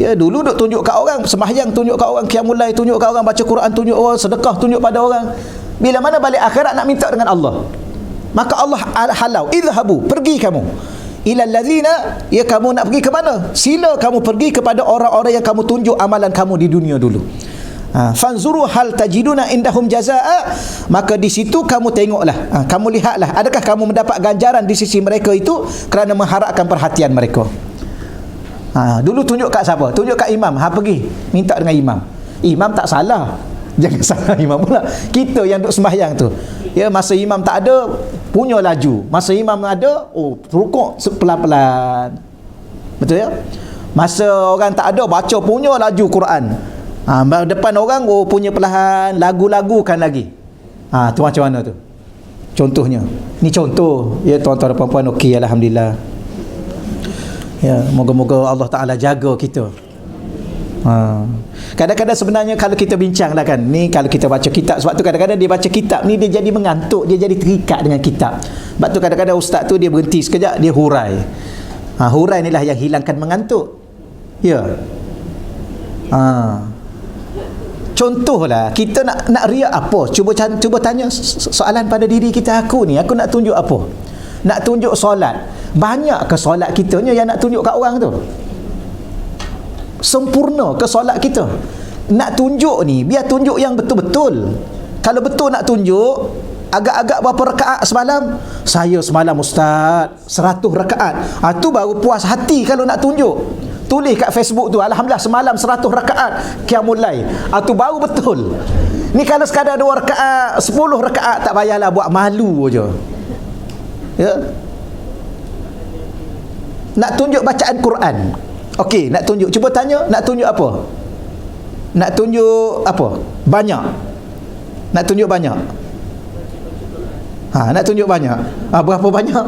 Dulu duk tunjuk kat orang, sembahyang tunjuk kat orang, qiyamul lail tunjuk kat orang, baca Quran tunjuk orang, sedekah tunjuk pada orang. Bila mana balik akhirat nak minta dengan Allah, maka Allah halau, idhabu, pergi kamu, ilal ladzina, ya kamu nak pergi ke mana? Sila kamu pergi kepada orang-orang yang kamu tunjuk amalan kamu di dunia dulu. Fanzuru hal tajiduna indahum jazaa, maka di situ kamu tengoklah, kamu lihatlah adakah kamu mendapat ganjaran di sisi mereka itu kerana mengharapkan perhatian mereka. Dulu tunjuk kat siapa? Tunjuk kat imam. Pergi minta dengan imam. Imam tak salah, jangan salah imam pula. Kita yang duk sembahyang tu, ya, masa imam tak ada, punya laju. Masa imam ada, rukuk pelan-pelan. Betul ya? Masa orang tak ada, baca punya laju Quran. Depan orang, punya perlahan, lagu-lagukan lagi. Tu macam mana tu? Contohnya. Ni contoh. Ya, tuan-tuan dan puan-puan, okey, alhamdulillah. Ya, moga-moga Allah Ta'ala jaga kita. Kadang-kadang sebenarnya kalau kita bincang lah kan, ni kalau kita baca kitab, sebab tu kadang-kadang dia baca kitab ni dia jadi mengantuk, dia jadi terikat dengan kitab. Sebab tu kadang-kadang ustaz tu dia berhenti sekejap, dia hurai. Hurai inilah yang hilangkan mengantuk. Ya. Contohlah, kita nak riak apa? Cuba tanya soalan pada diri kita. Aku nak tunjuk apa? Nak tunjuk solat. Banyak ke solat kita ni yang nak tunjuk kat orang tu? Sempurna ke solat kita? Nak tunjuk ni, biar tunjuk yang betul-betul. Kalau betul nak tunjuk, agak-agak berapa rakaat semalam? Saya semalam ustaz 100 rakaat. Tu baru puas hati kalau nak tunjuk. Tulis kat Facebook tu, alhamdulillah semalam 100 rakaat qiyamul lail. Tu baru betul. Ni kalau sekadar 2 rakaat, 10 rakaat, tak payahlah buat malu je. Ya. Nak tunjuk bacaan Quran. Okey, nak tunjuk. Cuba tanya, nak tunjuk apa? Nak tunjuk apa? Banyak. Nak tunjuk banyak. Nak tunjuk banyak. Berapa banyak?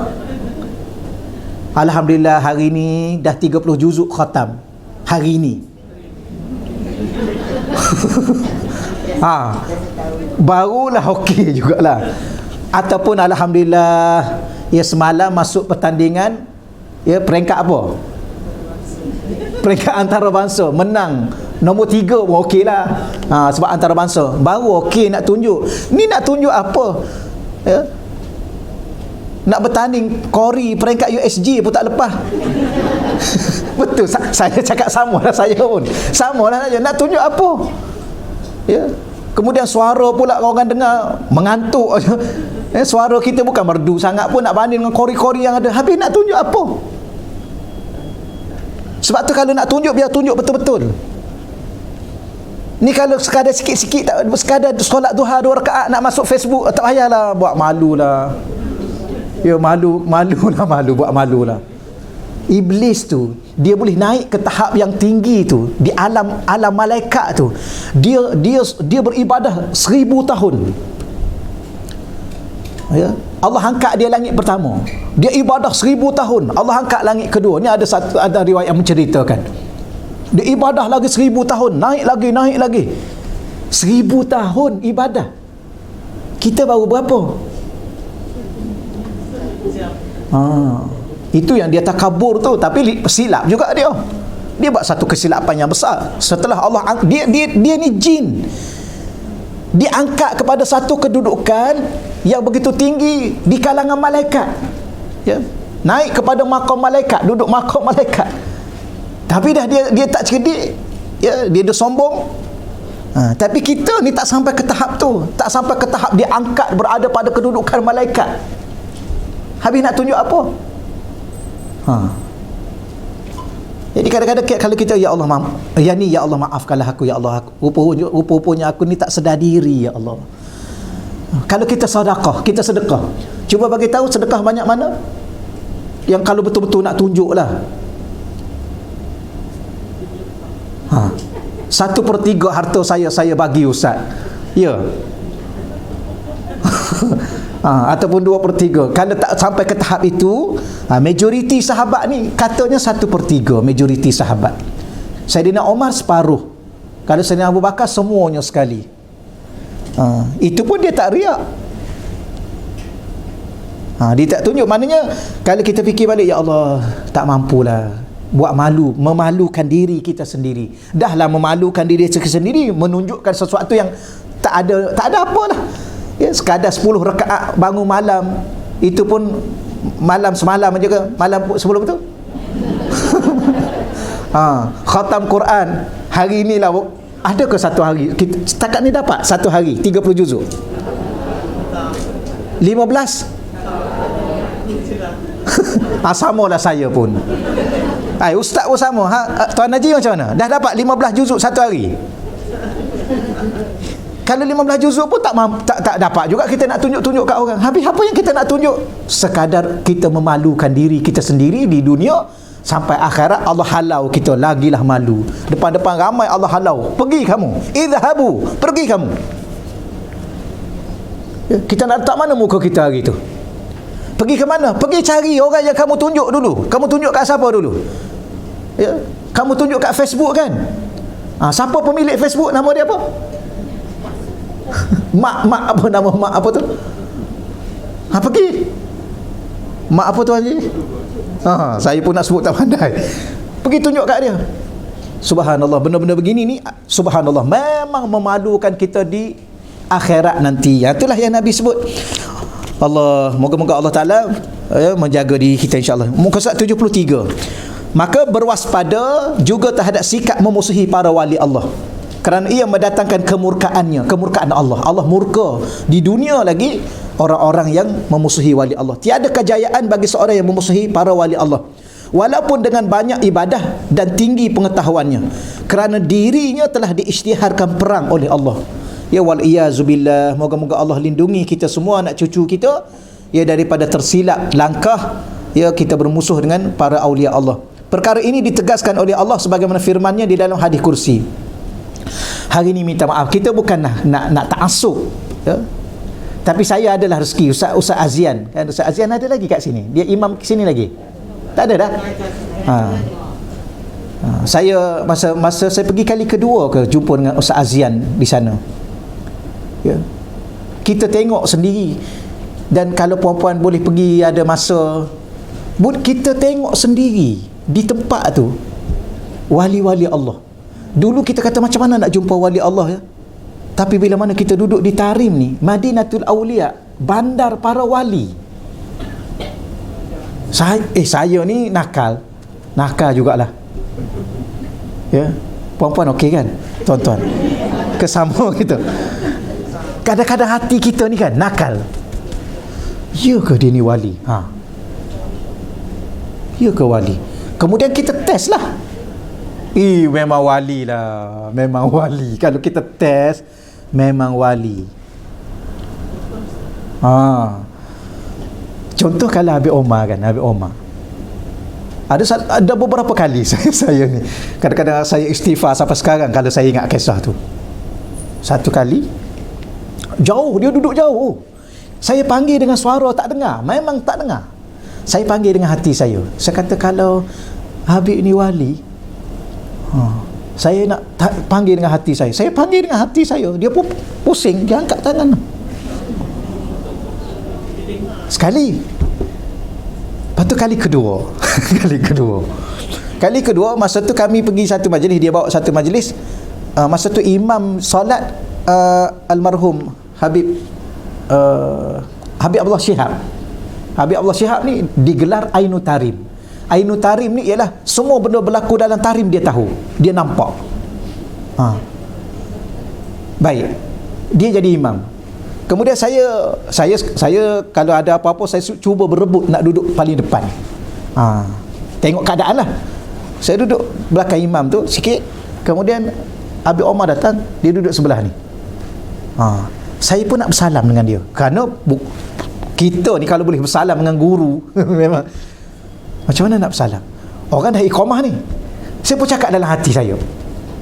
Alhamdulillah hari ni dah 30 juzuk khatam. Hari ni. Barulah okey jugalah. Ataupun alhamdulillah, ya, semalam masuk pertandingan, ya, peringkat apa? Peringkat antarabangsa, menang nombor 3 pun okey lah. Sebab antarabangsa. Baru okey nak tunjuk. Ni nak tunjuk apa? Ya. Nak bertanding Kori peringkat USG pun tak lepas. Betul, saya cakap samalah, saya pun samalah saja. Nak tunjuk apa? Ya. Kemudian suara pula orang dengar mengantuk. Suara kita bukan merdu sangat pun nak banding dengan kori-kori yang ada. Habis nak tunjuk apa? Sebab tu kalau nak tunjuk, biar tunjuk betul-betul. Ni kalau sekadar sikit-sikit, sekadar solat duha 2 rakaat nak masuk Facebook, tak payahlah buat malu lah. Ya, malu buat malu lah. Iblis tu dia boleh naik ke tahap yang tinggi tu, di alam malaikat tu. Dia beribadah 1000 tahun. Ya, Allah angkat dia langit pertama. Dia ibadah 1000 tahun. Allah angkat langit kedua. Ni ada riwayat yang menceritakan. Dia ibadah lagi 1000 tahun, naik lagi. 1000 tahun ibadah. Kita baru berapa? Itu yang dia takabur tu. Tapi silap juga dia buat satu kesilapan yang besar. Setelah Allah dia ni jin, diangkat kepada satu kedudukan yang begitu tinggi di kalangan malaikat, ya, naik kepada maqam malaikat, duduk maqam malaikat. Tapi dah dia tak cerdik, ya, dia dah sombong. Tapi kita ni tak sampai ke tahap tu, tak sampai ke tahap diangkat berada pada kedudukan malaikat. Habis nak tunjuk apa? Jadi kadang-kadang kalau kita, ya Allah ya Allah maafkanlah aku, ya Allah, rupa-rupanya aku ni tak sedar diri, ya Allah. Kalau kita sedekah, cuba bagi tahu sedekah banyak mana yang kalau betul-betul nak tunjuk lah. 1/3 harta saya bagi ustaz, ya. Ataupun 2/3. Kalau tak sampai ke tahap itu, majoriti sahabat ni katanya 1/3 majoriti sahabat. Saidina Umar separuh. Kalau Saidina Abu Bakar semuanya sekali. Itu pun dia tak riak. Dia tak tunjuk. Maknanya kalau kita fikir balik, ya Allah, tak mampulah buat memalukan diri kita sendiri. Dahlah memalukan diri sendiri, menunjukkan sesuatu yang tak ada apa lah. Ya, sekadar 10 rakaat bangun malam, itu pun malam semalam aja ke? Malam sebelum tu? Khatam Quran hari ni lah. Ada ke satu hari kita, setakat ni dapat satu hari 30 juzuk? 15? Sama lah saya pun. Ustaz pun sama. Tuan Haji macam mana? Dah dapat 15 juzuk satu hari? Kalau 15 juzuk pun tak dapat juga kita nak tunjuk-tunjuk kat orang. Habis apa yang kita nak tunjuk? Sekadar kita memalukan diri kita sendiri di dunia. Sampai akhirat Allah halau kita, lagilah malu. Depan-depan ramai Allah halau. Pergi kamu. Idhabu. Pergi kamu. Kita nak letak mana muka kita hari tu? Pergi ke mana? Pergi cari orang yang kamu tunjuk dulu. Kamu tunjuk kat siapa dulu? Ya? Kamu tunjuk kat Facebook kan? Siapa pemilik Facebook? Nama dia apa? Mak apa nama mak apa tu? Pergi. Mak apa tu Haji? Saya pun nak sebut tak pandai. Pergi tunjuk kat dia. Subhanallah, benda-benda begini ni subhanallah memang memalukan kita di akhirat nanti. Itulah yang Nabi sebut. Allah, moga-moga Allah Taala menjaga diri kita insya-Allah. Muka surat 73. Maka berwaspada juga terhadap sikap memusuhi para wali Allah, kerana ia mendatangkan kemurkaan Allah. Allah murka di dunia lagi orang-orang yang memusuhi wali Allah. Tiada kejayaan bagi seorang yang memusuhi para wali Allah, walaupun dengan banyak ibadah dan tinggi pengetahuannya, kerana dirinya telah diisytiharkan perang oleh Allah. Ya wal iyazubillah, moga-moga Allah lindungi kita semua, anak cucu kita, ya, daripada tersilap langkah ya kita bermusuh dengan para aulia Allah. Perkara ini ditegaskan oleh Allah sebagaimana firman-Nya di dalam hadis kursi. Hari ini minta maaf, kita bukan nak ta'assub, ya. Tapi saya adalah rezeki Ustaz Azian. Kan Ustaz Azian ada lagi kat sini. Dia imam ke sini lagi? Tak ada dah. Saya masa saya pergi kali kedua ke jumpa dengan Ustaz Azian di sana. Ya. Kita tengok sendiri. Dan kalau puan-puan boleh pergi ada masa, kita tengok sendiri di tempat tu wali-wali Allah. Dulu kita kata macam mana nak jumpa wali Allah, ya. Tapi bila mana kita duduk di Tarim ni, Madinatul Aulia, bandar para wali. Saya ni nakal jugalah. Ya. Puan-puan okey kan? Tuan-tuan. Kesama kita. Kadang-kadang hati kita ni kan nakal. Ya ke dia ni wali? Ya ke wali? Kemudian kita test lah. Memang wali lah. Memang wali. Kalau kita test, memang wali. Contoh kalau Habib Omar kan, Habib Omar. Ada beberapa kali saya ni, kadang-kadang saya istighfar sampai sekarang kalau saya ingat kisah tu. Satu kali jauh, dia duduk jauh. Saya panggil dengan suara tak dengar, memang tak dengar. Saya panggil dengan hati saya. Saya kata kalau Habib ni wali, saya nak panggil dengan hati saya. Saya panggil dengan hati saya. Dia pun pusing, dia angkat tangan. Sekali. Lepas tu kali kedua. Kali kedua masa tu kami pergi satu majlis, dia bawa satu majlis. Masa tu imam solat almarhum Habib Abdullah Shihab. Habib Abdullah Shihab ni digelar Ainul Tarim. Ainul Tarim ni ialah semua benda berlaku dalam tarim dia tahu, dia nampak. Baik, dia jadi imam. Kemudian saya kalau ada apa-apa saya cuba berebut nak duduk paling depan. Tengok keadaan lah. Saya duduk belakang imam tu sikit. Kemudian Habib Omar datang, dia duduk sebelah ni. Saya pun nak bersalam dengan dia, kerana kita ni kalau boleh bersalam dengan guru memang macam mana nak bersalam? Orang dah iqamah ni. Saya pun cakap dalam hati saya.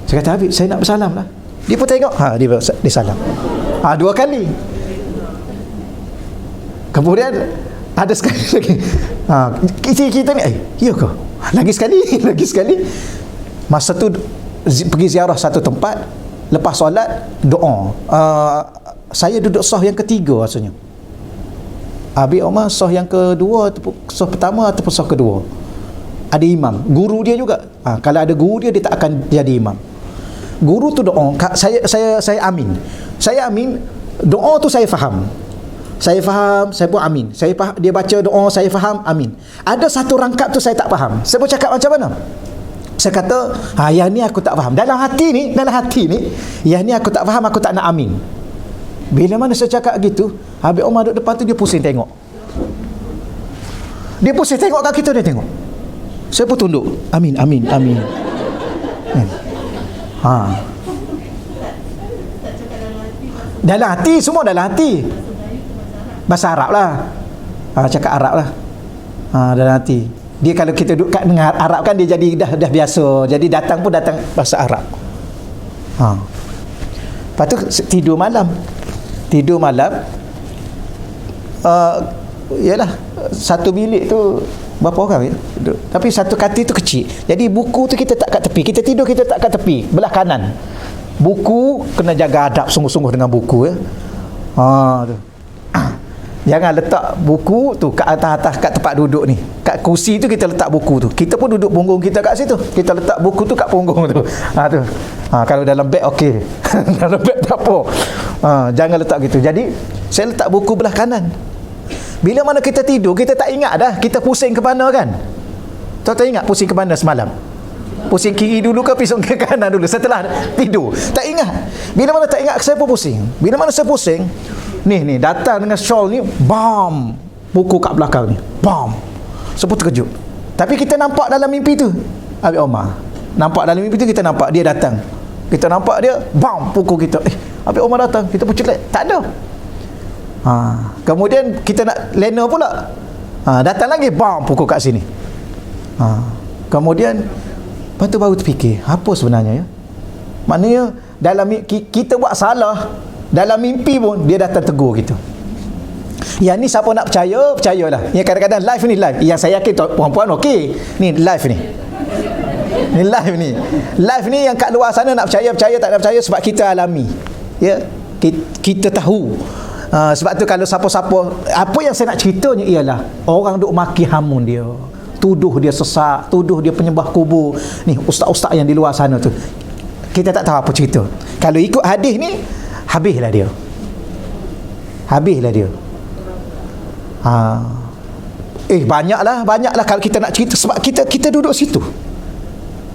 Saya kata, Habib, saya nak bersalam lah. Dia pun tengok, dia salam. Dua kali. Kemudian ada sekali lagi. Kita ni, ya ke? Lagi sekali. Masa tu pergi ziarah satu tempat, lepas solat doa. Saya duduk saf yang ketiga rasanya. Habib Omar saf yang kedua, saf pertama ataupun saf kedua. Ada imam, guru dia juga. Kalau ada guru dia tak akan jadi imam. Guru tu doa, saya amin. Doa tu saya faham. Saya faham, saya pun amin. Saya faham, dia baca doa, saya faham, amin. Ada satu rangkap tu saya tak faham. Saya pun cakap macam mana? Saya kata, yang ni aku tak faham. Dalam hati ni, yang ni aku tak faham, aku tak nak amin. Bila mana saya cakap gitu, Habib Omar duduk depan tu, dia pusing tengok. Dia pusing tengok kat kita, dia tengok. Saya pun tunduk, amin, amin, amin. Dalam hati, semua dalam hati. Bahasa Arab lah, cakap Arab lah. Dalam hati. Dia kalau kita duduk kat dengan Arab kan, dia jadi dah biasa. Jadi datang pun datang bahasa Arab. Lepas tu tidur malam. Yalah, satu bilik tu berapa orang ya? Tapi satu katil tu kecil. Jadi buku tu kita tak kat tepi. Kita tidur, kita tak kat tepi, belah kanan. Buku kena jaga adab sungguh-sungguh dengan buku ya. Tu. Jangan letak buku tu kat atas kat tempat duduk ni. Kat kursi tu kita letak buku tu. Kita pun duduk punggung kita kat situ. Kita letak buku tu kat punggung tu. Tu. Kalau dalam beg okey. Dalam beg tak apa. Jangan letak gitu. Jadi saya letak buku belah kanan. Bila mana kita tidur, kita tak ingat dah kita pusing ke mana kan? Tuan-tuan ingat pusing ke mana semalam? Pusing kiri dulu ke pusing ke kanan dulu setelah tidur? Tak ingat. Bila mana tak ingat, saya pun pusing. Bila mana saya pusing, ni datang dengan shawl ni, bam, buku kat belakang ni, bam. Saya pun terkejut. Tapi kita nampak dalam mimpi tu, Habib Omar. Nampak dalam mimpi tu, kita nampak dia datang. Kita nampak dia, bam, pukul kita. Habib Omar datang. Kita pun celik, tak ada. Kemudian kita nak lena pula, datang lagi, bam, pukul kat sini. Kemudian lepas tu baru terfikir, apa sebenarnya ya? Maknanya dalam kita buat salah, dalam mimpi pun dia datang tegur kita. Yang ni siapa nak percaya, percayalah. Yang kadang-kadang live ni live. Yang saya yakin puan-puan okey. Ni live ni. Ni live ni. Live ni yang kat luar sana nak percaya, tak nak percaya sebab kita alami. Ya. Kita tahu. Sebab tu kalau siapa-siapa, apa yang saya nak ceritanya ialah orang duk maki hamun dia, tuduh dia sesat, tuduh dia penyembah kubur. Ni ustaz-ustaz yang di luar sana tu, kita tak tahu apa cerita. Kalau ikut hadis ni, habislah dia. Banyaklah kalau kita nak cerita, sebab kita duduk situ.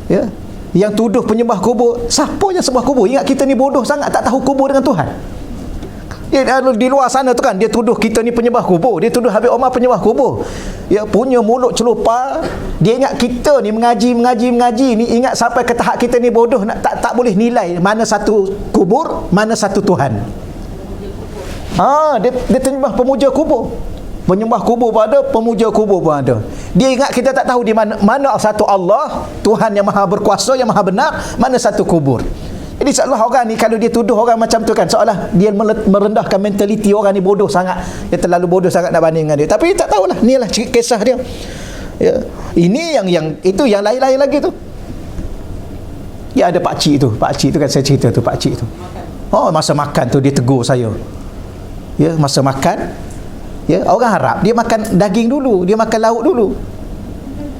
Ya. Yang tuduh penyembah kubur, siapa yang sembah kubur? Ingat kita ni bodoh sangat tak tahu kubur dengan Tuhan. Dia di luar sana tu kan, dia tuduh kita ni penyembah kubur, dia tuduh Habib Omar penyembah kubur. Ya, punya mulut celupar. Dia ingat kita ni mengaji ni, ingat sampai ke tahap kita ni bodoh, tak boleh nilai mana satu kubur, mana satu Tuhan. Dia penyembah pemuja kubur. Penyembah kubur pun ada, pemuja kubur pun ada. Dia ingat kita tak tahu di mana satu Allah, Tuhan yang maha berkuasa, yang maha benar, mana satu kubur. Jadi seolah orang ni kalau dia tuduh orang macam tu kan, seolah dia merendahkan mentaliti orang ni bodoh sangat. Dia terlalu bodoh sangat nak banding dengan dia. Tapi tak tahulah, inilah kisah dia. Ya. Ini yang itu yang lain-lain lagi tu. Ya, ada pak cik tu kan saya cerita tu, pak cik tu. Masa makan tu dia tegur saya. Ya, masa makan, ya, orang Arab dia makan daging dulu, dia makan lauk dulu.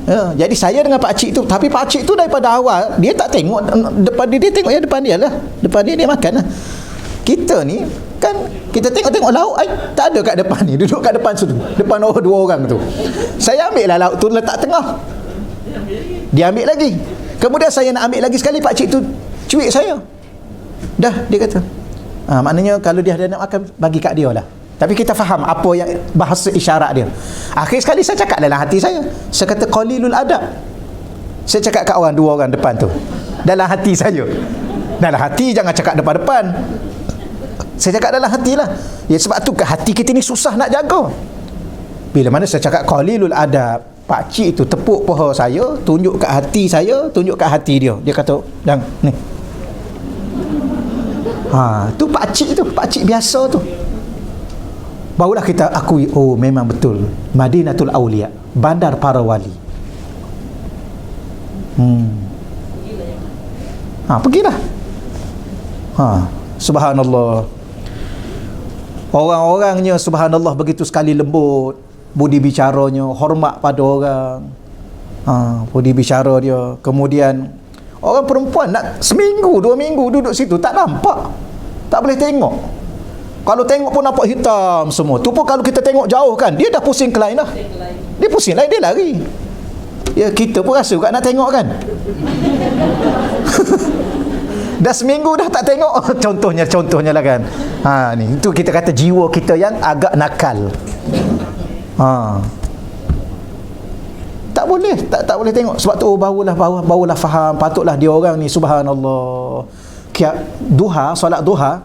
Ya, jadi saya dengan pak cik tu, tapi pak cik tu daripada awal dia tak tengok depan dia tengok ya depan dia lah. Depan dia makan lah. Kita ni kan kita tengok lauk tak ada kat depan ni, duduk kat depan situ. Depan dua orang tu. Saya ambil lah lauk tu letak tengah. Dia ambil lagi. Kemudian saya nak ambil lagi sekali, pak cik tu cuik saya. Dah, dia kata. Maknanya kalau dia ada nak makan, bagi kat dia lah. Tapi kita faham apa yang bahasa isyarat dia. Akhir sekali saya cakap dalam hati saya kata qalilul adab. Saya cakap kat dua orang depan tu, dalam hati saya. Dalam hati, jangan cakap depan-depan. Saya cakap dalam hati lah. Ya, sebab tu ke hati kita ni susah nak jaga. Bila mana saya cakap qalilul adab, pak cik tu tepuk paha saya, tunjuk kat hati saya, tunjuk kat hati dia. Dia kata, "Dang, ni." Tu pak cik biasa tu. Barulah kita akui, memang betul Madinatul Aulia, bandar para wali. Pergilah. Subhanallah. Orang-orangnya subhanallah begitu sekali lembut, budi bicaranya, hormat pada orang. Budi bicara dia. Kemudian orang perempuan nak seminggu, 2 minggu duduk situ tak nampak, tak boleh tengok. Kalau tengok pun nampak hitam semua. Tu pun kalau kita tengok jauh kan, dia dah pusing ke lain dah. Dia pusing lain, dia lari. Ya, kita pun rasa juga nak tengok kan. Dah seminggu dah tak tengok. Contohnya lah kan. Ni itu kita kata jiwa kita yang agak nakal. Tak boleh tengok. Sebab tu barulah faham, patutlah dia orang ni subhanallah. Duha, solat duha,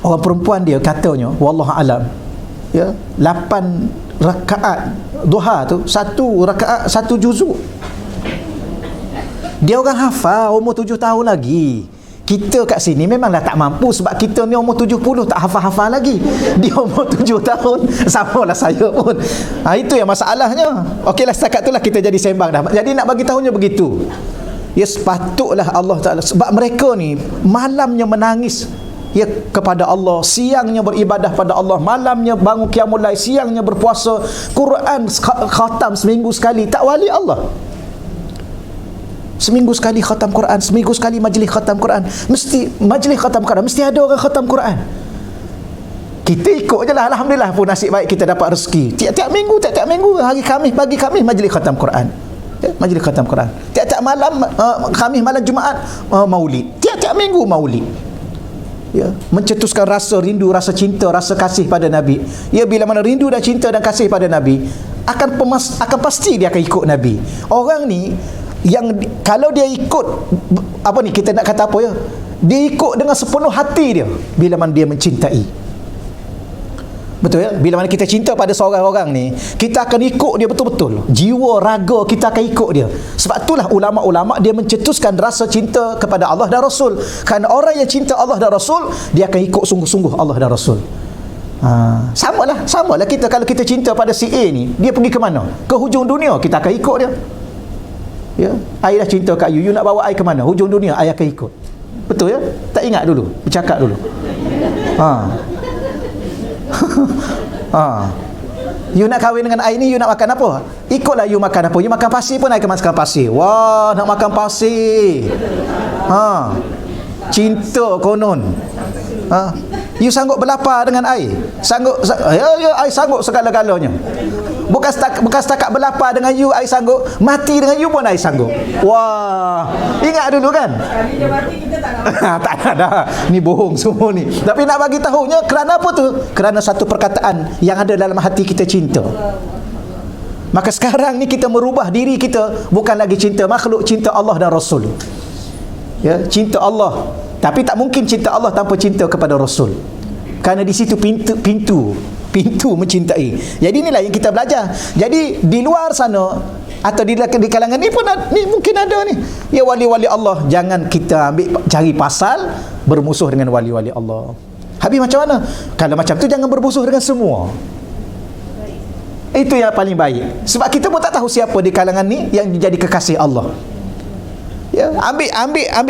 orang perempuan dia katanya wallahu alam, ya, 8 rakaat duha tu, 1 rakaat 1 juzuk. Dia orang hafal umur 7 tahun lagi. Kita kat sini memanglah tak mampu sebab kita ni umur 70 tak hafal-hafal lagi. Dia umur 7 tahun, samalah saya pun. Itu yang masalahnya. Okeylah, setakat itulah kita jadi sembang dah. Jadi nak bagi tahunya begitu. Ya, sepatutlah Allah Ta'ala, sebab mereka ni malamnya menangis ya kepada Allah, siangnya beribadah pada Allah, malamnya bangun qiyamul lail, siangnya berpuasa, Quran khatam seminggu sekali, tak wali Allah. Seminggu sekali khatam Quran, seminggu sekali majlis khatam Quran, mesti majlis khatam Quran, mesti ada orang khatam Quran. Kita ikut je lah, alhamdulillah pun nasib baik kita dapat rezeki. Tiap-tiap minggu hari Khamis, pagi Khamis majlis khatam Quran. Ya, majlis khatam Quran. Tiap-tiap malam Khamis malam Jumaat maulid. Tiap-tiap minggu maulid. Ya, mencetuskan rasa rindu, rasa cinta, rasa kasih pada Nabi. Ya, bila mana rindu dan cinta dan kasih pada Nabi, akan pasti dia akan ikut Nabi. Orang ni yang kalau dia ikut apa ni, kita nak kata apa ya, dia ikut dengan sepenuh hati dia bila mana dia mencintai. Betul ya? Bila mana kita cinta pada seorang orang ni, kita akan ikut dia betul-betul. Jiwa, raga kita akan ikut dia. Sebab itulah ulama-ulama dia mencetuskan rasa cinta kepada Allah dan Rasul. Kerana orang yang cinta Allah dan Rasul, dia akan ikut sungguh-sungguh Allah dan Rasul. Samalah kita kalau kita cinta pada si A ni, dia pergi ke mana? Ke hujung dunia, kita akan ikut dia. Ya, I dah cinta kat you nak bawa I ke mana? Hujung dunia, I akan ikut. Betul ya? Tak ingat dulu, bercakap dulu. You nak kahwin dengan I ni, you nak makan apa? Ikutlah you makan apa. You makan pasir pun I akan makan pasir. Wah, nak makan pasir. Cinta konon. You sanggup berlapar dengan I? Sanggup? Ya, I sanggup segala-galanya. Bukan setakat berlapar dengan you, I sanggup. Mati dengan you pun I sanggup. Wah, ingat dulu kan? Sekali dia mati kita tak nak. Tak nak dah. Ni bohong semua ni. Tapi nak bagi tahunya kerana apa tu? Kerana satu perkataan yang ada dalam hati kita, cinta. Maka sekarang ni kita merubah diri kita, bukan lagi cinta makhluk, cinta Allah dan Rasul. Ya, cinta Allah. Tapi tak mungkin cinta Allah tanpa cinta kepada Rasul. Kerana di situ pintu mencintai. Jadi inilah yang kita belajar. Jadi di luar sana atau di kalangan ni pun ni mungkin ada ni. Ya, wali-wali Allah, jangan kita cari pasal bermusuh dengan wali-wali Allah. Habis macam mana? Kalau macam tu jangan bermusuh dengan semua. Itu yang paling baik. Sebab kita pun tak tahu siapa di kalangan ni yang jadi kekasih Allah. Ya, ambil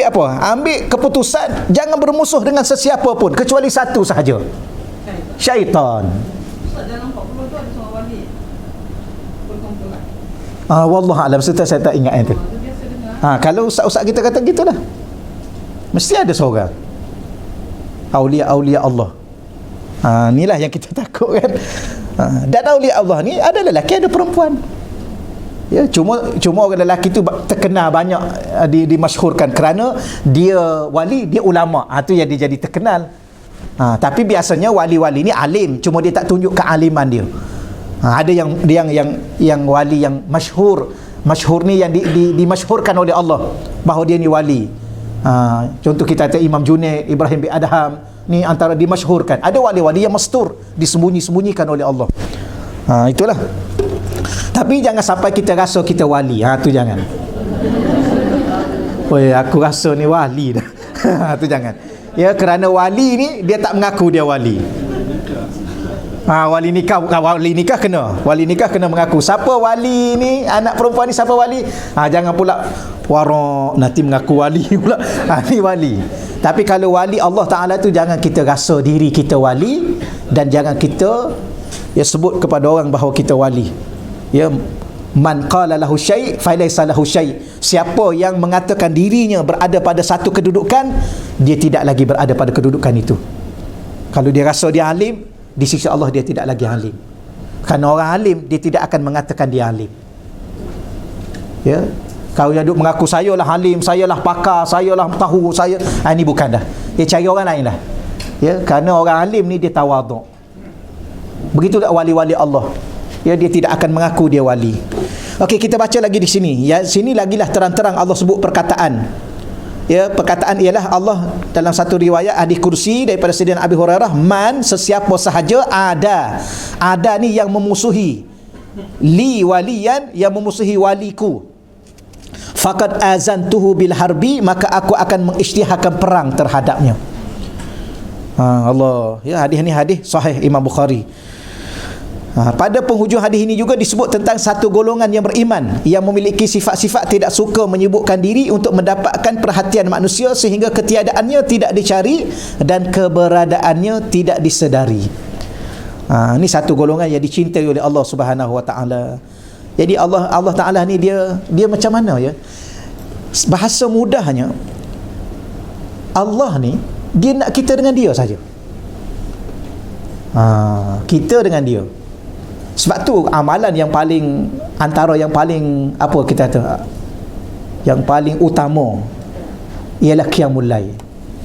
apa? Ambil keputusan jangan bermusuh dengan sesiapa pun kecuali satu sahaja. Syaitan. Ustaz, dalam 40 tu ada seorang wali berkumpulan. Wallahu alam, saya tak ingat itu. Kalau ustaz-ustaz kita kata gitulah. Mesti ada seorang aulia Allah. Inilah yang kita takut kan. Dan aulia Allah ni ada lelaki ada perempuan. Ya, cuma orang lelaki tu terkenal banyak, dimasyhurkan kerana dia wali, dia ulama. Tu yang dia jadi terkenal. Tapi biasanya wali-wali ni alim, cuma dia tak tunjuk kealiman dia. Ada yang wali yang masyhur ni yang dimasyhurkan oleh Allah bahawa dia ni wali. Contoh kita kata Imam Junaid, Ibrahim bin Adham, ni antara dimasyhurkan. Ada wali-wali yang mastur, disembunyi-sembunyikan oleh Allah. Itulah. Tapi jangan sampai kita rasa kita wali. Tu jangan. Aku rasa ni wali dah. Tu jangan. Ya, kerana wali ni dia tak mengaku dia wali. Wali nikah kena mengaku. Siapa wali ni? Anak perempuan ni siapa wali? Jangan pula warok nanti mengaku wali pula. Ni wali. Tapi kalau wali Allah Ta'ala tu, jangan kita rasa diri kita wali, dan jangan kita sebut kepada orang bahawa kita wali. Ya, man qala lahu syai' falaysa lahu syai'. Siapa yang mengatakan dirinya berada pada satu kedudukan, dia tidak lagi berada pada kedudukan itu. Kalau dia rasa dia alim, di sisi Allah dia tidak lagi alim. Kerana orang alim, dia tidak akan mengatakan dia alim. Ya, kau yang duk mengaku saya lah alim, saya lah pakar, saya lah tahu, saya, ini bukan dah. Dia cari orang lain lah. Ya, kerana orang alim ni dia tawaduk. Begitulah wali-wali Allah. Ya, dia tidak akan mengaku dia wali. Okey, kita baca lagi di sini. Ya, sini lagilah terang-terang Allah sebut perkataan. Ya, perkataan ialah Allah dalam satu riwayat hadis kursi daripada Sayyidina Abi Hurairah, man, sesiapa sahaja ada ni yang memusuhi li waliyan, yang memusuhi waliku, faqad azantuhu bil harbi, maka aku akan mengisytiharkan perang terhadapnya. Allah, ya, hadis ni hadis sahih Imam Bukhari. Pada penghujung hadis ini juga disebut tentang satu golongan yang beriman yang memiliki sifat-sifat tidak suka menyibukkan diri untuk mendapatkan perhatian manusia sehingga ketiadaannya tidak dicari dan keberadaannya tidak disedari. Ini satu golongan yang dicintai oleh Allah Subhanahu Wa Taala. Jadi Allah Taala ni dia macam mana ya? Bahasa mudahnya, Allah ni dia nak kita dengan dia saja. Kita dengan dia. Sebab tu amalan yang paling, antara yang paling apa kita kata, yang paling utama ialah qiyamul lail.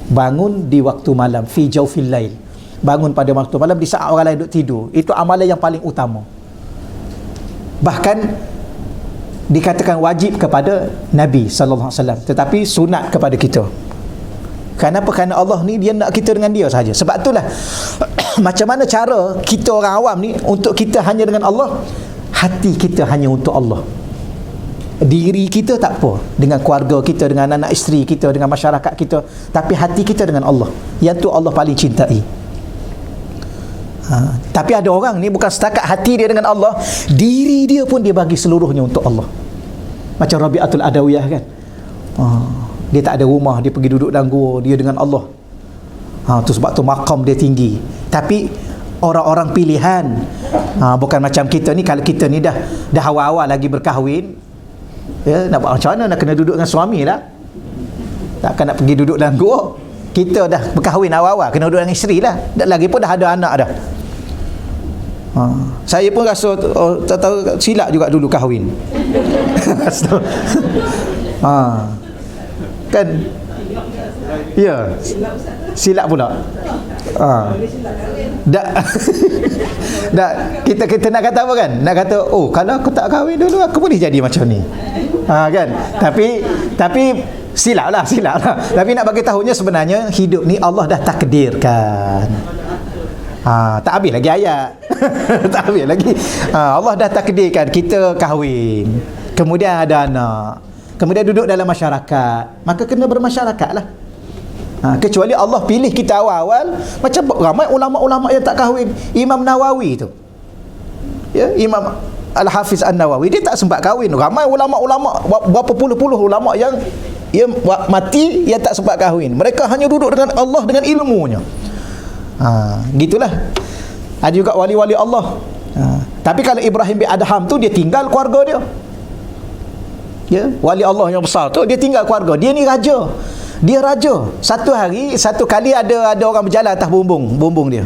Bangun di waktu malam, fi jawfil lail. Bangun pada waktu malam di saat orang lain duduk tidur. Itu amalan yang paling utama. Bahkan dikatakan wajib kepada Nabi sallallahu alaihi wasallam, tetapi sunat kepada kita. Kenapa? Kerana Allah ni dia nak kita dengan dia saja. Sebab itulah macam mana cara kita orang awam ni untuk kita hanya dengan Allah, hati kita hanya untuk Allah. Diri kita tak apa, dengan keluarga kita, dengan anak isteri kita, dengan masyarakat kita, tapi hati kita dengan Allah. Yang tu Allah paling cintai. Tapi ada orang ni bukan setakat hati dia dengan Allah, diri dia pun dia bagi seluruhnya untuk Allah. Macam Rabi'atul Adawiyah kan. Dia tak ada rumah, dia pergi duduk dalam gua, dia dengan Allah. Tu sebab tu maqam dia tinggi. Tapi orang-orang pilihan, bukan macam kita ni. Kalau kita ni dah awal-awal lagi berkahwin, ya, nak buat macam mana? Nak kena duduk dengan suami lah, takkan nak pergi duduk dalam gua. Kita dah berkahwin awal-awal, kena duduk dengan isteri lah. Lagi pun dah ada anak dah. Saya pun rasa tak tahu silap juga dulu kahwin. Kan, ya, silap pula. Kita nak kata apa kan? Nak kata, oh, kalau aku tak kahwin dulu, aku boleh jadi macam ni. Kan? Tapi silap lah. Tapi nak bagi tahunya sebenarnya hidup ni Allah dah takdirkan. Tak habis lagi ayat. Tak habis lagi. Allah dah takdirkan kita kahwin, kemudian ada anak, kemudian duduk dalam masyarakat, maka kena bermasyarakat lah. Kecuali Allah pilih kita awal-awal, macam ramai ulama-ulama yang tak kahwin. Imam Nawawi tu, ya, Imam Al-Hafiz An-Nawawi, dia tak sempat kahwin. Ramai ulama-ulama, berapa puluh-puluh ulama yang mati, yang tak sempat kahwin. Mereka hanya duduk dengan Allah dengan ilmunya. Gitulah. Ada juga wali-wali Allah. Tapi kalau Ibrahim bin Adham tu, dia tinggal keluarga dia. Ya, wali Allah yang besar tu, dia tinggal keluarga. Dia ni raja. Dia raja. Satu kali ada orang berjalan atas bumbung dia.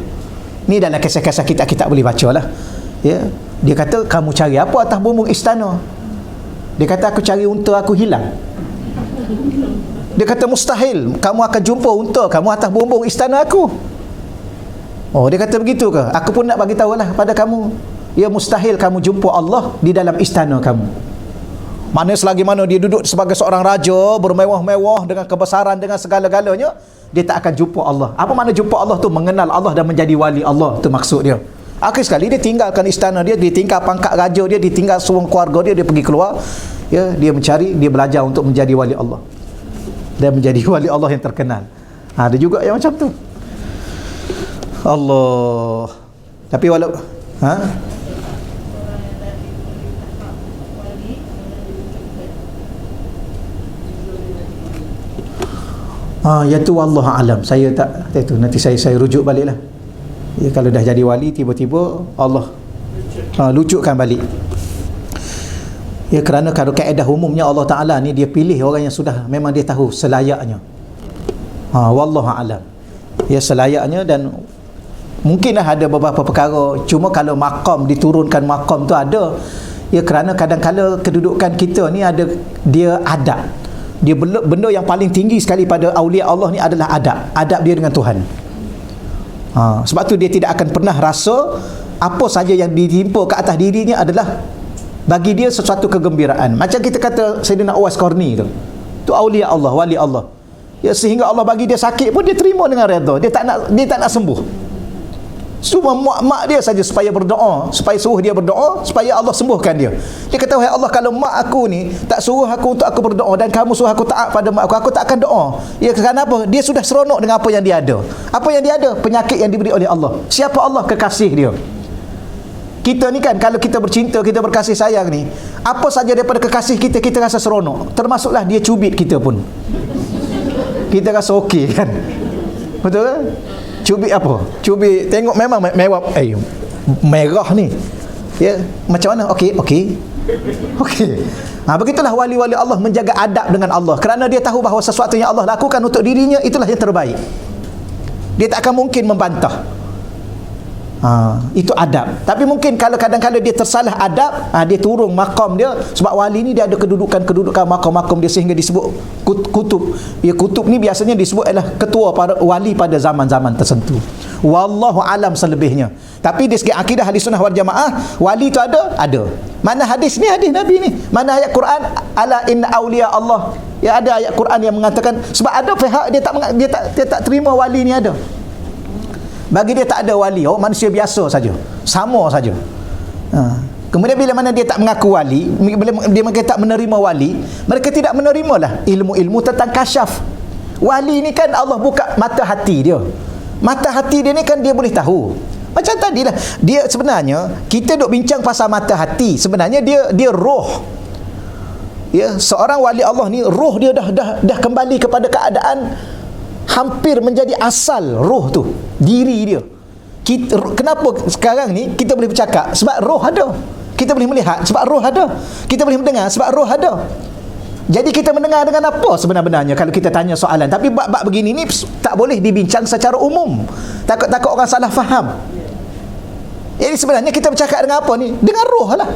Ni dalam kisah-kisah kita boleh baca lah. Ya, dia kata, kamu cari apa atas bumbung istana? Dia kata, aku cari unta aku hilang. Dia kata, mustahil kamu akan jumpa unta kamu atas bumbung istana aku. Oh, dia kata begitu ke? Aku pun nak bagi tahulah pada kamu, ya, mustahil kamu jumpa Allah di dalam istana kamu. Mana selagi mana dia duduk sebagai seorang raja, bermewah-mewah dengan kebesaran, dengan segala-galanya, dia tak akan jumpa Allah. Apa makna jumpa Allah tu? Mengenal Allah dan menjadi wali Allah, tu maksud dia. Akhir sekali dia tinggalkan istana dia, dia tinggal pangkat raja dia, dia tinggal semua keluarga dia pergi keluar. Ya, dia mencari, dia belajar untuk menjadi wali Allah. Dan menjadi wali Allah yang terkenal. Ada juga yang macam tu. Allah. Tapi walau ya tu wallahu alam. Saya tak tahu, nanti saya rujuk baliklah. Ya, kalau dah jadi wali tiba-tiba Allah lucukkan balik. Ya, kerana kalau kaedah umumnya Allah Taala ni dia pilih orang yang sudah memang dia tahu selayaknya. Wallahu alam. Ya, selayaknya, dan Mungkinlah ada beberapa perkara, cuma kalau maqam, diturunkan maqam tu ada. Ya, kerana kadang-kala kedudukan kita ni ada, dia adab. Dia benda yang paling tinggi sekali pada awliya Allah ni adalah adab dia dengan Tuhan. Sebab tu dia tidak akan pernah rasa apa saja yang ditimpa ke atas dirinya adalah bagi dia sesuatu kegembiraan. Macam kita kata Sayyidina Uwais Qarni tu awliya Allah, wali Allah. Ya, sehingga Allah bagi dia sakit pun dia terima dengan redha. Dia tak nak sembuh. Cuma mak dia saja supaya berdoa, supaya suruh dia berdoa, supaya Allah sembuhkan dia. Dia kata, wahai Allah, kalau mak aku ni tak suruh aku untuk aku berdoa dan kamu suruh aku taat pada mak aku tak akan doa. Ya, kenapa? Dia sudah seronok dengan apa yang dia ada. Apa yang dia ada? Penyakit yang diberi oleh Allah. Siapa Allah? Kekasih dia. Kita ni kan, kalau kita bercinta, kita berkasih sayang ni, apa saja daripada kekasih kita, kita rasa seronok. Termasuklah dia cubit kita pun, kita rasa okey kan. Betul kan? Cubit apa? Cubit, tengok memang mewah, merah ni. Ya, macam mana? Okey. Begitulah wali-wali Allah menjaga adab dengan Allah, kerana dia tahu bahawa sesuatu yang Allah lakukan untuk dirinya itulah yang terbaik. Dia tak akan mungkin membantah. Itu adab. Tapi mungkin kalau kadang-kadang dia tersalah adab, dia turun maqam dia. Sebab wali ni dia ada kedudukan maqam-maqam dia, sehingga disebut kutub. Ya, kutub ni biasanya disebut adalah ketua para wali pada zaman-zaman tertentu. Wallahu alam selebihnya. Tapi di segi akidah ahli sunnah wal jamaah, wali tu ada. Mana hadis ni, hadis Nabi ni, mana ayat Quran, ala inna awliya Allah. Ya, ada ayat Quran yang mengatakan, sebab ada pihak dia tak terima wali ni ada. Bagi dia tak ada wali, manusia biasa saja, sama saja. Kemudian bila mana dia tak mengaku wali, bila mereka tak menerima wali, mereka tidak menerimalah ilmu-ilmu tentang kasyaf. Wali ni kan Allah buka mata hati dia. Mata hati dia ni kan dia boleh tahu. Macam tadilah, dia sebenarnya, kita duk bincang pasal mata hati, sebenarnya dia roh. Ya, seorang wali Allah ni roh dia dah kembali kepada keadaan hampir menjadi asal roh tu, diri dia. Kenapa sekarang ni kita boleh bercakap? Sebab roh ada. Kita boleh melihat sebab roh ada. Kita boleh mendengar sebab roh ada. Jadi kita mendengar dengan apa sebenarnya kalau kita tanya soalan? Tapi bab begini ni tak boleh dibincang secara umum. Takut-takut orang salah faham. Jadi sebenarnya kita bercakap dengan apa ni? Dengan roh lah.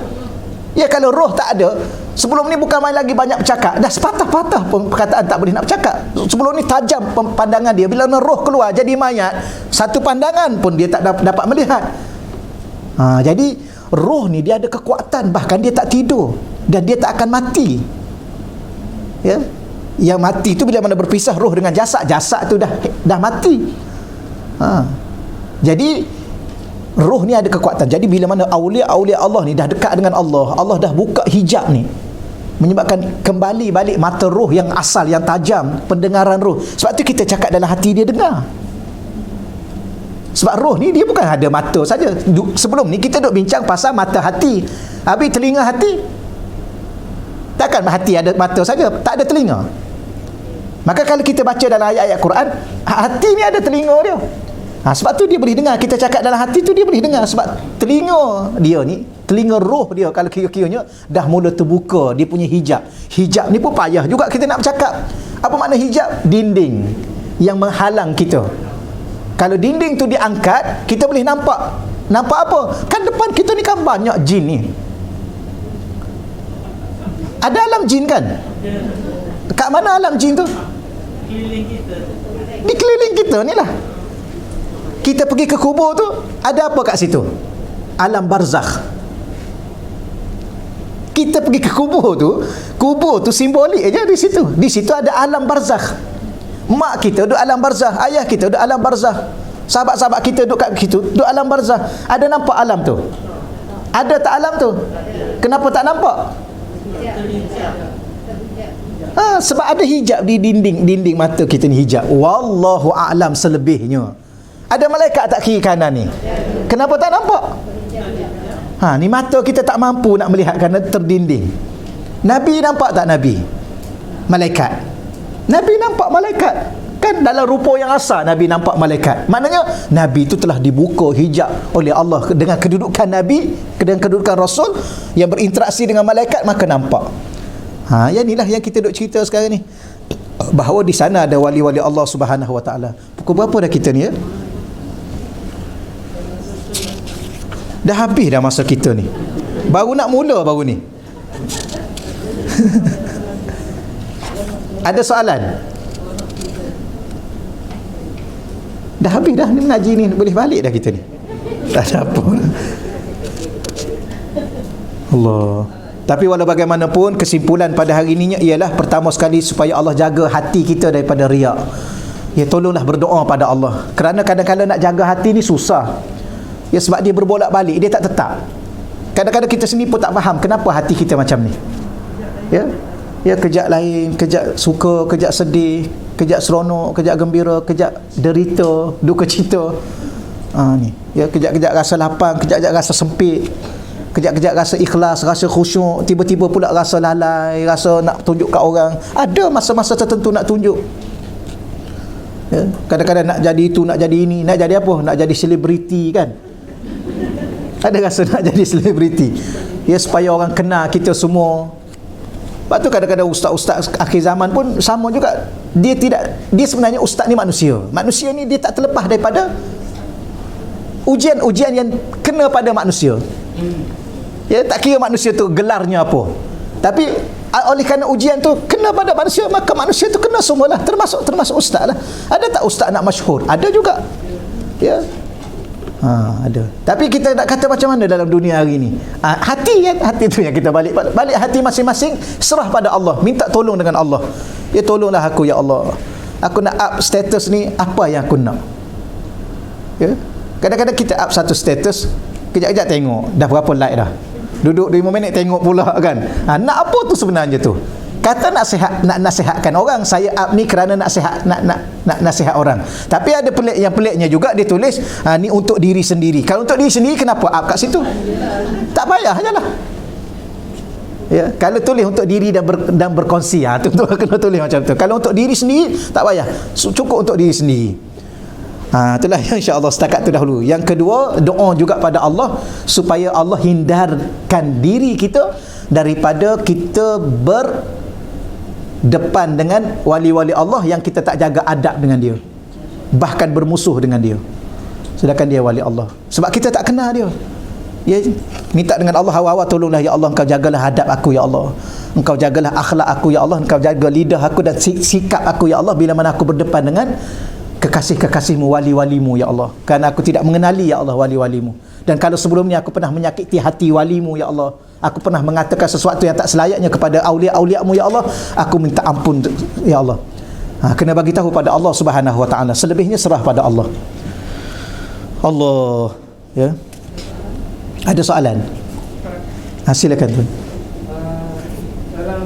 Ya, kalau roh tak ada, sebelum ni bukan main lagi banyak bercakap, dah sepatah-patah perkataan tak boleh nak bercakap. Sebelum ni tajam pandangan dia, bila roh keluar jadi mayat, satu pandangan pun dia tak dapat melihat. Jadi roh ni dia ada kekuatan, bahkan dia tak tidur dan dia tak akan mati. Ya, yang mati tu bila mana berpisah roh dengan jasad tu dah mati. Jadi roh ni ada kekuatan. Jadi bila mana awliya Allah ni dah dekat dengan Allah, Allah dah buka hijab ni, menyebabkan kembali balik mata roh yang asal, yang tajam, pendengaran roh. Sebab tu kita cakap dalam hati dia dengar. Sebab roh ni dia bukan ada mata saja. Sebelum ni kita duk bincang pasal mata hati, habis telinga hati. Takkan hati ada mata saja, tak ada telinga. Maka kalau kita baca dalam ayat-ayat Quran, hati ni ada telinga dia. Sebab tu dia boleh dengar. Kita cakap dalam hati tu dia boleh dengar. Sebab telinga dia ni, telinga roh dia kalau kira-kiranya dah mula terbuka, dia punya hijab. Hijab ni pun payah juga kita nak bercakap. Apa makna hijab? Dinding yang menghalang kita. Kalau dinding tu diangkat, kita boleh nampak. Nampak apa? Kan depan kita ni kan banyak jin ni. Ada alam jin kan? Kat mana alam jin tu? Di keliling kita ni lah. Kita pergi ke kubur tu, ada apa kat situ? Alam barzakh. Kita pergi ke kubur tu simbolik aja di situ. Di situ ada alam barzakh. Mak kita duduk alam barzakh, ayah kita duduk alam barzakh, sahabat-sahabat kita duduk kat situ, duduk alam barzakh. Ada nampak alam tu? Ada tak alam tu? Kenapa tak nampak? Sebab ada hijab di dinding mata kita ni, hijab. Wallahu a'lam selebihnya. Ada malaikat tak kiri kanan ni? Kenapa tak nampak? Ni mata kita tak mampu nak melihat kerana terdinding. Nabi nampak tak Nabi? Malaikat. Nabi nampak malaikat. Kan dalam rupa yang asal Nabi nampak malaikat. Maknanya Nabi itu telah dibuka hijab oleh Allah dengan kedudukan Nabi, dengan kedudukan Rasul yang berinteraksi dengan malaikat, maka nampak. Yang inilah yang kita duk cerita sekarang ni, bahawa di sana ada wali-wali Allah Subhanahu Wa Taala. Pukul berapa dah kita ni ya? Dah habis dah masa kita ni. Baru nak mula baru ni. Ada soalan? Dah habis dah ni mengaji ni, boleh balik dah kita ni. Tak ada apa. Allah. Tapi walau bagaimanapun, kesimpulan pada hari ini ialah pertama sekali supaya Allah jaga hati kita daripada riak. Ya, tolonglah berdoa pada Allah. Kerana kadang-kadang nak jaga hati ni susah. Ya, sebab dia berbolak-balik, dia tak tetap. Kadang-kadang kita sendiri pun tak faham kenapa hati kita macam ni. Ya. Ya, kejap lain, kejap suka, kejap sedih, kejap seronok, kejap gembira, kejap derita, duka cita. Ni. Ya, kejap-kejap rasa lapang, kejap-kejap rasa sempit. Kejap-kejap rasa ikhlas, rasa khusyuk, tiba-tiba pula rasa lalai, rasa nak tunjuk kat orang. Ada masa-masa tertentu nak tunjuk. Ya, kadang-kadang nak jadi itu, nak jadi ini, nak jadi apa? Nak jadi selebriti kan? Ada rasa nak jadi selebriti. Ya, supaya orang kenal kita semua. Lepas tu kadang-kadang ustaz-ustaz akhir zaman pun sama juga. Dia sebenarnya ustaz ni manusia. Manusia ni dia tak terlepas daripada ujian-ujian yang kena pada manusia. Ya, tak kira manusia tu gelarnya apa. Tapi oleh kerana ujian tu kena pada manusia, maka manusia tu kena semualah, termasuk ustaz lah. Ada tak ustaz nak masyhur? Ada juga. Ya. Ada. Tapi kita nak kata macam mana dalam dunia hari ni? Hati kan? Hati tu yang kita balik hati masing-masing, serah pada Allah, minta tolong dengan Allah. Ya, tolonglah aku ya Allah. Aku nak up status ni, apa yang aku nak? Ya. Kadang-kadang kita up satu status, kejap-kejap tengok dah berapa like dah. Duduk 5 minit tengok pula kan. Nak apa tu sebenarnya tu? Kata nak nasihatkan orang, saya up ni kerana nak nasihat orang. Tapi ada peliknya juga dia tulis ni untuk diri sendiri. Kalau untuk diri sendiri, kenapa up kat situ? Tak payah ajalah. Ya, kalau tulis untuk diri dan berkongsi, tu kena tulis macam tu. Kalau untuk diri sendiri, tak payah. Cukup untuk diri sendiri. Itulah yang insya-Allah setakat tu dahulu. Yang kedua, doa juga pada Allah supaya Allah hindarkan diri kita daripada kita berdepan dengan wali-wali Allah yang kita tak jaga adab dengan dia, bahkan bermusuh dengan dia, sedangkan dia wali Allah. Sebab kita tak kenal dia. Ya, minta dengan Allah, hawa-hawa, tolonglah ya Allah, engkau jagalah adab aku ya Allah, engkau jagalah akhlak aku ya Allah, engkau jaga lidah aku dan sikap aku ya Allah bila mana aku berdepan dengan kekasih-kekasihmu, wali-walimu ya Allah. Kerana aku tidak mengenali ya Allah wali-walimu. Dan kalau sebelumnya aku pernah menyakiti hati walimu ya Allah, aku pernah mengatakan sesuatu yang tak selayaknya kepada aulia-auliamu ya Allah, aku minta ampun ya Allah. Kena bagi tahu pada Allah Subhanahu wa taala. Selebihnya serah pada Allah. Allah, ya. Ada soalan? Silakan tuan. Dalam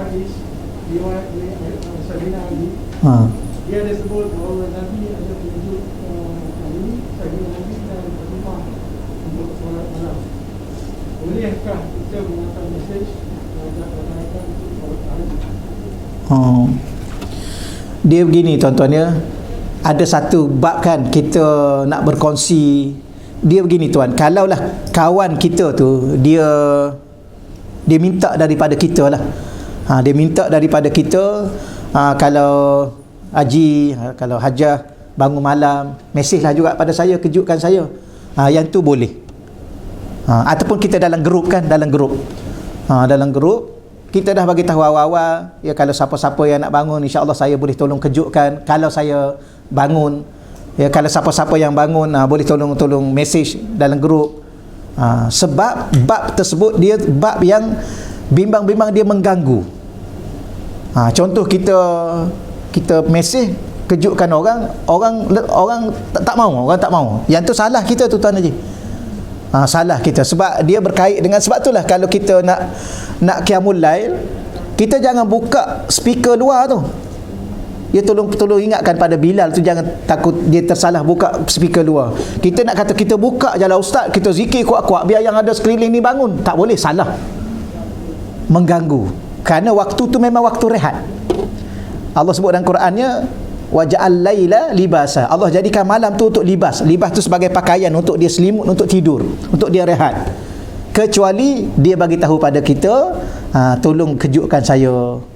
hadis riwayat Sayyidina Ali, dia ada sebut bahawa Nabi ada tunjuk ini Sayyidina Nabi dan Fatimah untuk solat malam. Bolehkah kita menghantar mesej dan katakan untuk solat malam? Dia begini tuan-tuan ya. Ada satu bab kan kita nak berkongsi. Dia begini tuan, kalaulah kawan kita tu dia minta daripada kita lah. Dia minta daripada kita, kalau Haji, kalau Hajah bangun malam, mesej lah juga pada saya, kejutkan saya. Yang tu boleh. Ataupun kita dalam grup kan, dalam grup kita dah bagi tahu awal-awal, ya, kalau siapa-siapa yang nak bangun, insya-Allah saya boleh tolong kejutkan kalau saya bangun. Ya, kalau siapa-siapa yang bangun, boleh tolong mesej dalam grup. Sebab bab tersebut dia bab yang bimbang-bimbang, dia mengganggu. Contoh kita mesej kejutkan orang tak mau, orang tak mau. Yang tu salah kita tu tuan Haji. Salah kita, sebab dia berkait dengan, sebab itulah kalau kita nak qiyamul lail, kita jangan buka speaker luar tu. Ya, tolong ingatkan pada Bilal tu, jangan takut dia tersalah buka speaker luar. Kita nak kata kita buka je lah ustaz, kita zikir kuat-kuat biar yang ada sekeliling ni bangun. Tak boleh, salah. Mengganggu. Kerana waktu tu memang waktu rehat. Allah sebut dalam Qurannya, waja'al laila libasa. Allah jadikan malam tu untuk libas. Libas tu sebagai pakaian untuk dia selimut, untuk tidur, untuk dia rehat. Kecuali dia bagi tahu pada kita, tolong kejutkan saya.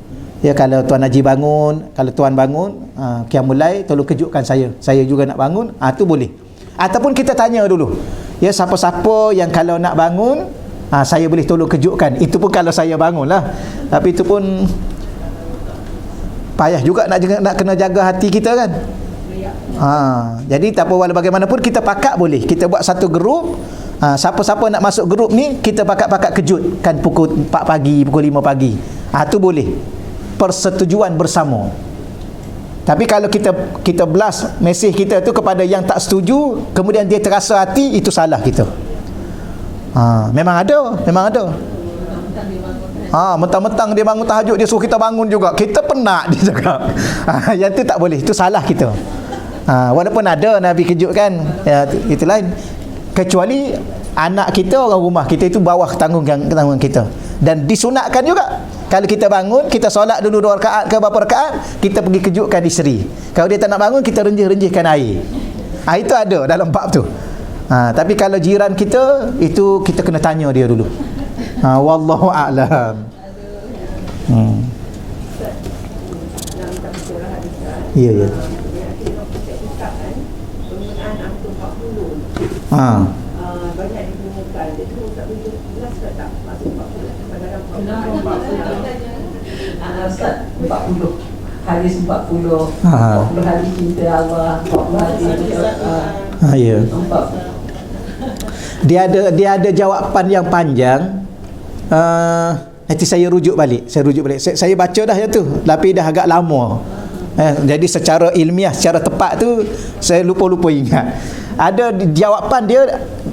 Ya, kalau Tuan Haji bangun, kalau Tuan bangun qiyamul lail, tolong kejutkan saya juga nak bangun. Tu boleh. Ataupun kita tanya dulu, Ya, siapa-siapa yang kalau nak bangun, saya boleh tolong kejutkan. Itu pun kalau saya bangun lah. Tapi itu pun payah juga nak kena jaga hati kita kan. Jadi tak apa, walau bagaimanapun kita pakat boleh. Kita buat satu grup. Siapa-siapa nak masuk grup ni, kita pakat-pakat kejutkan pukul 4 pagi, pukul 5 pagi. Tu boleh. Persetujuan bersama. Tapi kalau kita blast mesej kita tu kepada yang tak setuju, kemudian dia terasa hati, itu salah kita. Memang ada. Mentang-mentang dia bangun tahajud, dia suruh kita bangun juga. Kita penat, dia cakap. Yang tu tak boleh, itu salah kita. Walaupun ada Nabi kejutkan, itu lain. Kecuali anak kita, orang rumah kita itu bawah tanggungan kita. Dan disunatkan juga. Kalau kita bangun, kita solat dulu 2 rakaat ke berapa rakaat, kita pergi kejutkan isteri. Kalau dia tak nak bangun, kita renjih-renjihkan air. Itu ada dalam bab tu. Tapi kalau jiran kita, itu kita kena tanya dia dulu. Wallahu a'lam. Ya. Banyak digunakan. Dia tu tak boleh jelas ke tak masuk 40 pada dalam 40 hadis 40 hadis cinta Allah, 40 hadis ya. Dia ada jawapan yang panjang. Nanti saya rujuk balik. Saya baca dah yang tu, tapi dah agak lama. Jadi secara ilmiah, secara tepat tu saya lupa ingat. Ada jawapan dia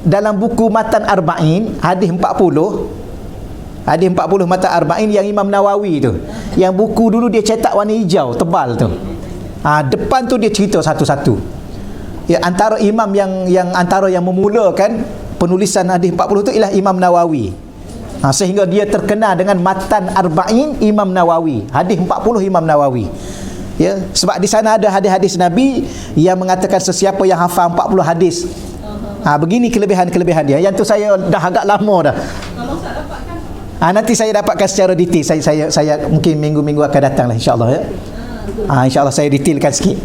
dalam buku Matan Arba'in, hadis 40. Hadis 40 Matan Arba'in yang Imam Nawawi tu. Yang buku dulu dia cetak warna hijau, tebal tu. Depan tu dia cerita satu-satu. Ya, antara imam yang antara yang memulakan penulisan hadis 40 tu ialah Imam Nawawi. Sehingga dia terkenal dengan Matan Arba'in Imam Nawawi. Hadis 40 Imam Nawawi. Ya, sebab di sana ada hadis-hadis Nabi yang mengatakan sesiapa yang hafal 40 hadis. Begini kelebihan-kelebihan dia. Yang tu saya dah agak lama dah. Kalau saya dapatkan nanti saya dapatkan secara detail. Saya mungkin minggu-minggu akan datang lah, insya-Allah ya. Insya-Allah saya detailkan sikit.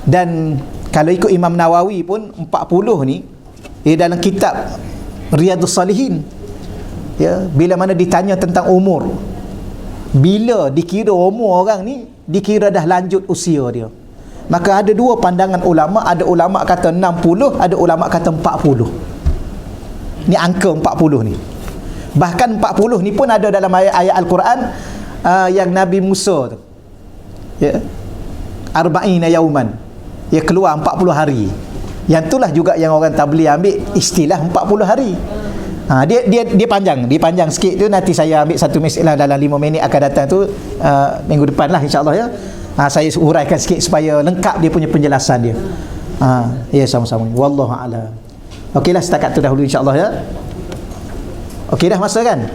Dan kalau ikut Imam Nawawi pun 40 ni dalam kitab Riyadhus Salihin. Ya, bila mana ditanya tentang umur, bila dikira umur orang ni, dikira dah lanjut usia dia. Maka ada dua pandangan ulama. Ada ulama kata 60, ada ulama kata 40. Ni angka 40 ni. Bahkan 40 ni pun ada dalam ayat Al-Quran yang Nabi Musa tu. Ya. Arba'ina yauman. Ya, keluar 40 hari. Yang itulah juga yang orang tabligh ambil istilah 40 hari. Dia panjang sikit tu. Nanti saya ambil satu masalah dalam 5 minit akan datang tu, minggu depan lah, insya-Allah ya. Saya uraikan sikit supaya lengkap dia punya penjelasan dia. Ya, sama-sama. Wallahu a'lam. Okeylah, setakat tu dahulu, insya-Allah ya. Okey dah masa kan?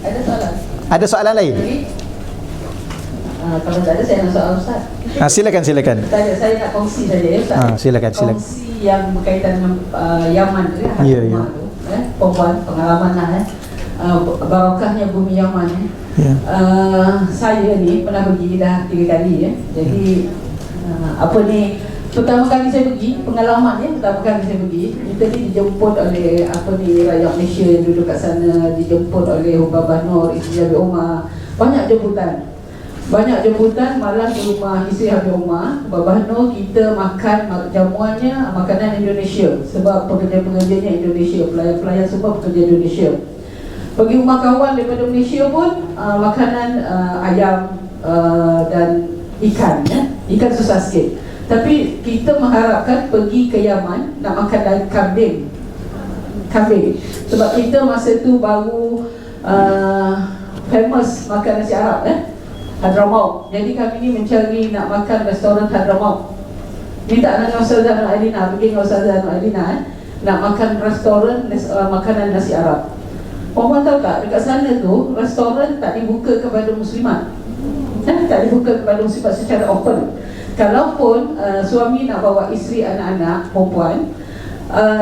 ada soalan. Ada soalan lain? Kalau tak ada, saya nak soal Ustaz. Silakan. Tak ada, saya nak kongsi saja ya Ustaz. Silakan. Kongsi yang berkaitan dengan Yaman tu ya. Ya. Perempuan, pengalaman lah barakahnya bumi Yaman Ya. Saya ni pernah pergi dah 3 kali ya. Jadi pertama kali saya pergi, pengalaman ya, pertama kali saya pergi, kita ni dijemput oleh rakyat Malaysia yang duduk kat sana, dijemput oleh Babah Nur, isteri Habib Omar. Banyak jemputan malam di rumah isteri Habib Omar. Babah Nur, kita makan jamuannya makanan Indonesia sebab pekerja-pekerjanya Indonesia, pelayan-pelayan semua pekerja Indonesia. Pergi rumah kawan daripada Malaysia pun makanan ayam dan ikan ya. Ikan susah sikit. Tapi kita mengharapkan pergi ke Yaman nak makan kambing. Sebab kita masa tu baru famous makan nasi Arab Hadramaut. Jadi kami ni mencari nak makan restoran Hadramaut. Minta dengan Ustazah Nur Alina, pergi dengan Ustazah Nur Alina nak makan restoran makanan nasi Arab. Puan tahu tak, dekat sana tu restoran tak dibuka kepada muslimat. Tak dibuka kepada muslimat secara open. Kalaupun suami nak bawa isteri anak-anak perempuan,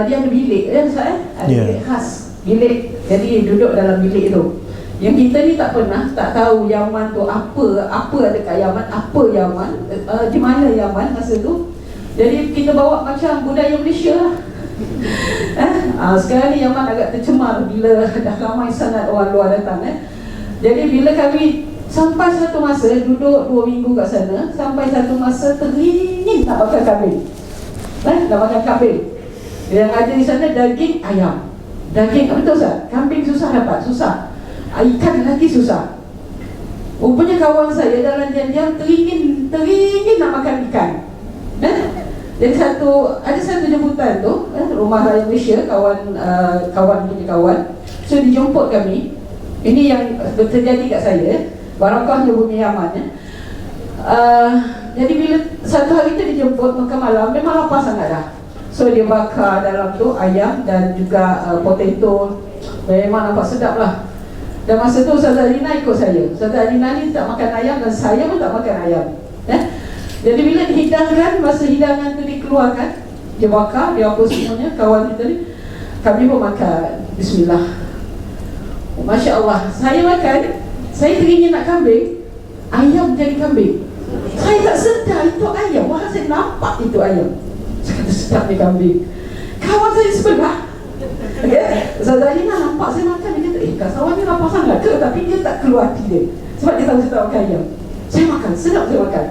dia ada bilik ada bilik khas, bilik. Jadi duduk dalam bilik itu. Yang kita ni tak tahu Yaman tu apa ada kat Yaman, di mana Yaman masa tu. Jadi kita bawa macam budaya Malaysia lah. Sekarang ni Yaman agak tercemar bila dah ramai sangat orang luar datang. Jadi bila kami sampai satu masa duduk 2 minggu kat sana, sampai satu masa teringin nak makan kambing. Nak makan kambing. Yang ada di sana daging ayam. Daging, betul tak? Kambing susah dapat, susah. Ikan lagi susah. Rupanya kawan saya dalam diam-diam teringin nak makan ikan. Jadi ada satu jemputan tu, Rumah Raya Malaysia, kawan punya kawan. So dijemput kami. Ini yang terjadi kat saya. Barakahnya bumi Yaman. Jadi bila satu hari tu dijemput makan malam, memang lapar sangat dah. So dia bakar dalam tu ayam dan juga potato. Memang nampak sedap lah. Dan masa tu Ustazah Alina ikut saya. Ustazah Alina ni tak makan ayam dan saya pun tak makan ayam. Jadi bila dihidangkan, masa hidangan tu dikeluarkan, dia bakar, dia apa semuanya, kawan kita ni, kami pun makan. Bismillah. Masya Allah, saya makan, saya teringin nak kambing, ayam jadi kambing. Saya tak sedar itu ayam, wah saya nampak itu ayam. Saya kata sedap ni kambing. Kawan saya sebelah, Ustazah Alina nampak saya makan, dia kata, Kak Sawan ni lapar sangat ke? Tapi dia tak keluar hati dia, sebab dia tahu saya tak makan ayam. Saya makan, sedap saya makan.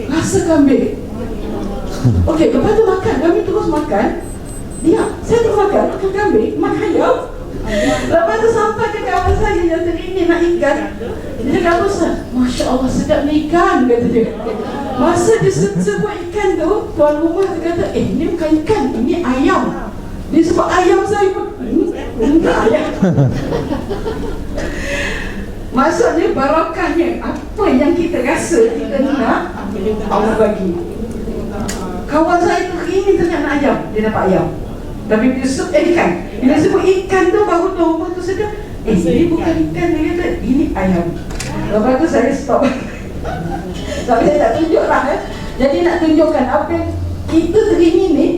Rasa kambing. Okey, lepas tu makan, kami terus makan. Saya terus makan kambing, makan ayam. Lepas tu sampai ke kawan saya yang teringin nak ikan. Dia kata, Ustaz, Masya Allah sedap ni ikan, kata dia. Masa dia sebut ikan tu, tuan rumah tu kata, ni bukan ikan, ini ayam. Dia sebut ayam, saya pun bukan ayam. Maksudnya barakahnya apa yang kita rasa kita nak, Allah bagi. Kawan saya tu ini tengah nak ayam, dia dapat ayam. Tapi dia sebut ikan. Bila sebut ikan tu baru tu rumah tu sedar, ini bukan ikan, dia kata ini ayam. Lepas tu saya stop. Tapi saya tak tunjuk lah. Jadi nak tunjukkan apa yang kita teringin ni,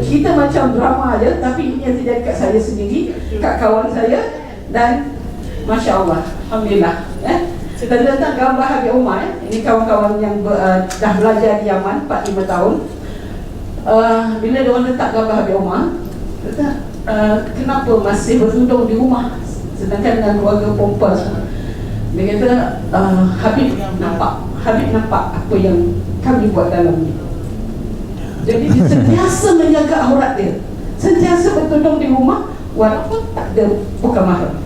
kita macam drama je, tapi ini yang terjadi kat saya sendiri, kat kawan saya. Dan Masya Allah, Alhamdulillah. Tentang gambar Habib Umar, ini kawan-kawan yang dah belajar di Yaman 4-5 tahun. Bila diorang letak gambar Habib Umar, kata, kenapa masih bertudung di rumah sedangkan dengan keluarga perempuan semua? Dia kata, Habib nampak apa yang kami buat dalam ni. Jadi dia sentiasa menjaga aurat dia, sentiasa bertudung di rumah walaupun tak ada, bukan mahram.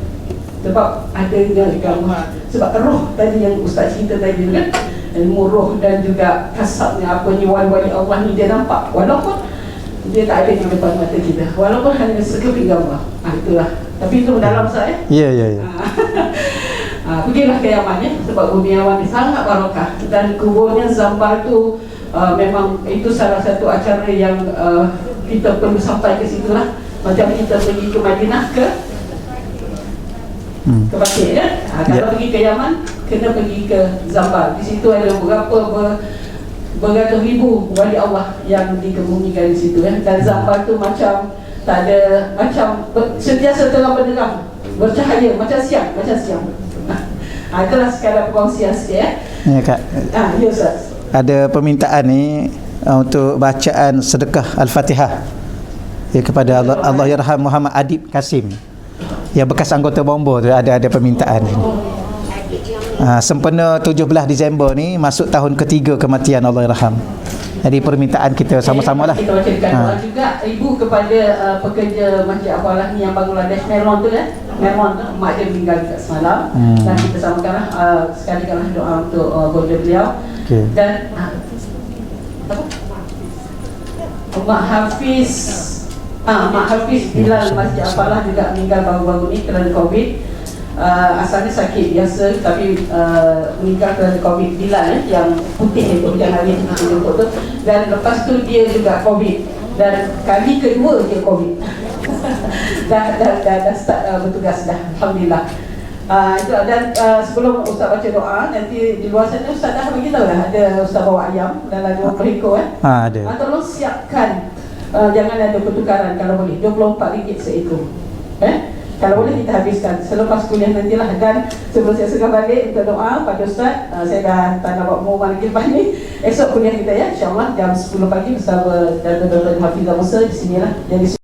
Sebab ada yang agama, sebab roh tadi yang Ustaz cerita tadi kan, ilmu roh dan juga kasabnya apa ni, wali-wali Allah ni dia nampak walaupun dia tak ada di depan mata kita, walaupun hanya sekeping gambar. Itulah. Tapi itu mendalam saya. Ya. Pergilah ke Yaman ya, sebab bumi Yaman ni sangat barakah. Dan kuburnya Zambal tu memang itu salah satu acara yang kita perlu sampai ke situ lah. Macam kita pergi ke Madinah ke Pasir ya. Kalau pergi ke Yaman, kena pergi ke Zambal. Di situ ada beratus ribu wali Allah yang dikebumikan di situ ya. Dan Zambal tu macam tak ada, macam sentiasa terang benderang, bercahaya macam siang. Itulah sekadar perkongsian sikit ya. Ya Kak. Ya Ustaz. Ada permintaan ni untuk bacaan sedekah Al-Fatihah kepada Allahyarham Muhammad Adib Kasim, yang bekas anggota Bombo tu, ada permintaan ni. Sempena 17 Disember ni masuk tahun ketiga kematian Allahyarham. Jadi permintaan kita sama-sama lah. Kita bacakan juga ibu kepada pekerja Masjid Al-Falah ni yang Bangladesh, Merlon tu kan. Merlon tu mak dia meninggal kat semalam. Dan kita samakanlah sekalikanlah doa untuk keluarga beliau. Dan Mak Hafiz Bilal Masjid Al-Falah juga meninggal baru-baru ni kerana COVID. Asalnya sakit biasa tapi meninggal kerana COVID. Bilal yang putih itu yang hari ini kita jemput tu. Dan lepas tu dia juga COVID. Dan kali kedua dia COVID. dah start bertugas dah. Alhamdulillah. Dan sebelum Ustaz baca doa, nanti di luar sana Ustaz dah beritahu lah, ada Ustaz bawa ayam dalam 20 ekor ada. Tolong siapkan, jangan ada pertukaran kalau boleh, RM24 seekor. Kalau boleh kita habiskan selepas kuliah nantilah. Dan sebelum saya segera balik untuk doa pada Ustaz, saya dah tak nak buat pengumuman lagi lepas ni. Esok kuliah kita ya, insyaAllah jam 10 pagi bersama Dato' Dr. Hafizah Musa di sinilah. Jadi